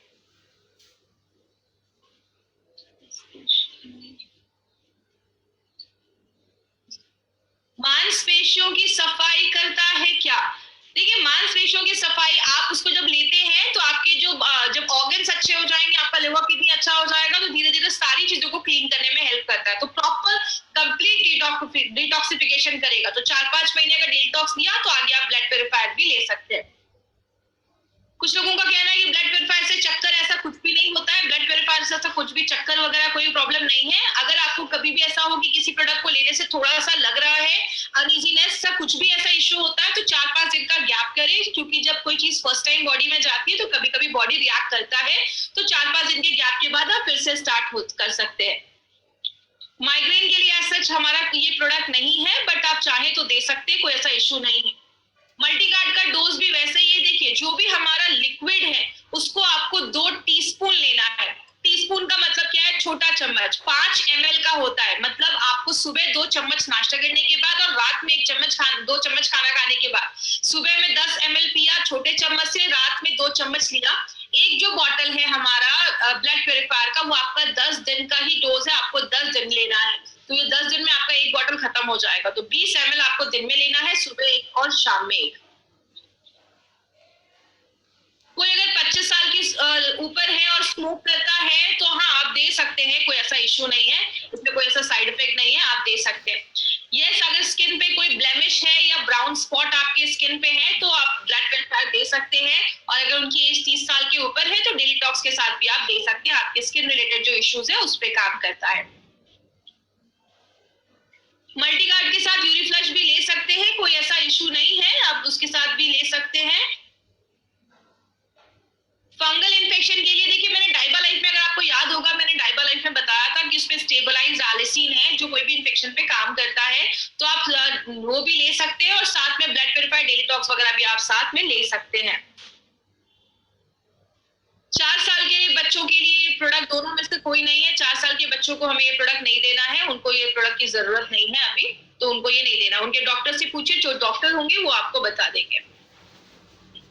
मांसपेशियों की सफाई करता है क्या? देखिए मांसपेशियों की सफाई आप उसको जब लेते हैं तो आपके जो जब ऑर्गन्स अच्छे हो जाएंगे, आपका लिवर किडनी अच्छा हो जाएगा, तो धीरे धीरे सारी चीजों को क्लीन करने में हेल्प करता है, तो प्रॉपर कंप्लीट डिटॉक्सिफिकेशन करेगा। तो 4-5 महीने का डिटॉक्स लिया तो आगे आप ब्लड प्यूरिफायर भी ले सकते हैं। कुछ लोगों का कहना है कि ब्लड प्यूरिफायर से चक्कर, ऐसा कुछ भी नहीं होता है, ब्लड प्यूरिफायर से ऐसा कुछ भी चक्कर वगैरह कोई प्रॉब्लम नहीं है। अगर आपको कभी भी ऐसा हो कि किसी प्रोडक्ट को लेने से थोड़ा सा लग रहा है अनइजीनेस सा, कुछ भी ऐसा इश्यू होता है, तो 4-5 दिन का गैप करें, क्योंकि जब कोई चीज फर्स्ट टाइम बॉडी में जाती है तो कभी कभी बॉडी रिएक्ट करता है, तो 4-5 दिन के गैप के बाद आप फिर से स्टार्ट कर सकते हैं। माइग्रेन के लिए एज सच हमारा ये प्रोडक्ट नहीं है, बट आप चाहे तो दे सकते हैं, कोई ऐसा इशू नहीं है। मल्टीगार्ड का डोज भी वैसे ही है, देखिए जो भी हमारा लिक्विड है उसको आपको 2 टीस्पून लेना है। टीस्पून का मतलब क्या है, छोटा चम्मच। 5 ml का होता है, मतलब आपको सुबह 2 चम्मच नाश्ता करने के बाद और रात में 2 चम्मच खाना खाने के बाद। सुबह में 10 ml पिया छोटे चम्मच से, रात में 2 चम्मच लिया। एक जो बॉटल है हमारा ब्लड प्योरीफायर का, वो आपका 10 दिन का ही डोज है, आपको 10 दिन लेना है। तो ये 10 दिन में आपका एक बॉटल खत्म हो जाएगा। तो 20 ml आपको दिन में लेना है, सुबह एक और शाम में एक। कोई अगर 25 साल की ऊपर है और स्मोक करता है तो हाँ आप दे सकते हैं, कोई ऐसा इशू नहीं है, इसमें कोई ऐसा साइड इफेक्ट नहीं है, आप दे सकते हैं। यस, अगर स्किन पे कोई ब्लेमिश है या ब्राउन स्पॉट आपके स्किन पे है तो आप ब्लड प्योरीफायर दे सकते हैं। और अगर उनकी एज 30 साल के ऊपर है तो डिटॉक्स के साथ भी आप दे सकते हैं, आपके स्किन रिलेटेड जो इश्यूज है उस पर काम करता है। मल्टीगार्ड के साथ यूरिफ्लश भी ले सकते हैं, कोई ऐसा इशू नहीं है, आप उसके साथ भी ले सकते हैं। फंगल इन्फेक्शन के लिए देखिए, मैंने डाइबा लाइफ में, अगर आपको याद होगा, मैंने डाइबा लाइफ में बताया था कि उसमें स्टेबलाइज एलिसिन है जो कोई भी इन्फेक्शन पे काम करता है, तो आप वो भी ले सकते हैं। और साथ में ब्लड प्योरीफायर, डिटॉक्स वगैरह भी आप साथ में ले सकते हैं। 4 साल के बच्चों के लिए प्रोडक्ट दोनों में से कोई नहीं है। 4 साल के बच्चों को हमें ये प्रोडक्ट नहीं देना है, उनको ये प्रोडक्ट की जरूरत नहीं है अभी, तो उनको ये नहीं देना। उनके डॉक्टर से पूछिए, जो डॉक्टर होंगे वो आपको बता देंगे।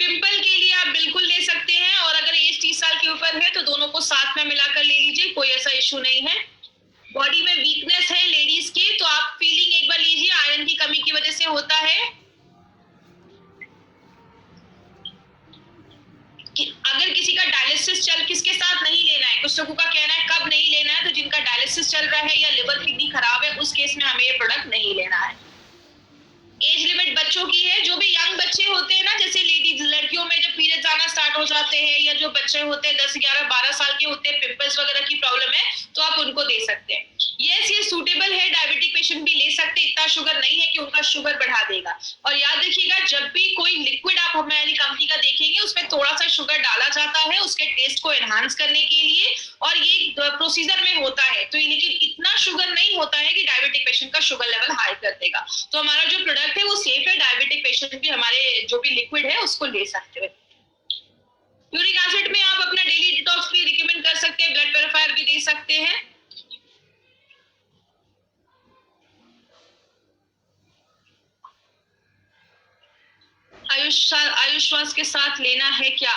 पिंपल के लिए आप बिल्कुल ले सकते हैं, और अगर एज 30 साल के ऊपर है तो दोनों को साथ में मिलाकर ले लीजिए, कोई ऐसा इशू नहीं है। बॉडी में वीकनेस है लेडीज के, तो आप फीलिंग एक बार लीजिए, आयरन की कमी की वजह से होता है। कि अगर किसी का डायलिसिस किसके साथ नहीं लेना है, कुछ लोगों का कहना है कब नहीं लेना है, तो जिनका डायलिसिस चल रहा है या लिवर किडनी खराब है, उस केस में हमें ये प्रोडक्ट नहीं लेना है। एज लिमिट बच्चों की है, जो भी यंग बच्चे होते हैं ना, जैसे लेडीज लड़कियों में जब पीरियड्स आना स्टार्ट हो जाते हैं, या जो बच्चे होते हैं 10, 11, 12 साल के होते हैं, पिंपल्स वगैरह की प्रॉब्लम है, तो आप उनको दे सकते हैं। यस, ये सूटेबल है, डायबिटिक पेशेंट भी ले सकते हैं, इतना शुगर नहीं है कि उनका शुगर बढ़ा देगा। और याद रखिएगा, जब भी कोई लिक्विड आप हमारी कंपनी का देखेंगे उसमें थोड़ा सा शुगर डाला जाता है उसके टेस्ट को एनहांस करने के लिए, और ये प्रोसीजर में होता है। तो लेकिन इतना शुगर नहीं होता है कि डायबिटिक पेशेंट का शुगर लेवल हाई कर देगा। तो हमारा जो प्रोडक्ट है वो सेफ है, डायबिटिक पेशेंट भी हमारे जो भी लिक्विड है उसको ले सकते हैं। यूरिक एसिड में आप अपना डेली डिटॉक्स भी रिकमेंड कर सकते हैं, ब्लड प्योरीफायर भी दे सकते हैं। आयुष्वास के साथ लेना है क्या?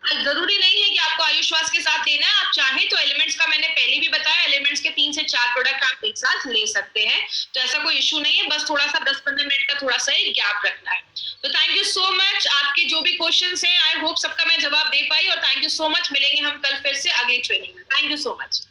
जरूरी नहीं है कि आपको आयुष्वास के साथ लेना है, आप चाहे तो एलिमेंट्स का मैंने पहले भी बताया, एलिमेंट्स के 3 से 4 प्रोडक्ट आप एक साथ ले सकते हैं, तो ऐसा कोई इशू नहीं है, बस थोड़ा सा 10-15 मिनट का थोड़ा सा एक गैप रखना है। तो थैंक यू सो मच, आपके जो भी क्वेश्चंस हैं आई होप सबका मैं जवाब दे पाई, और थैंक यू सो मच, मिलेंगे हम कल फिर से अगली ट्रेनिंग में। Thank you so much.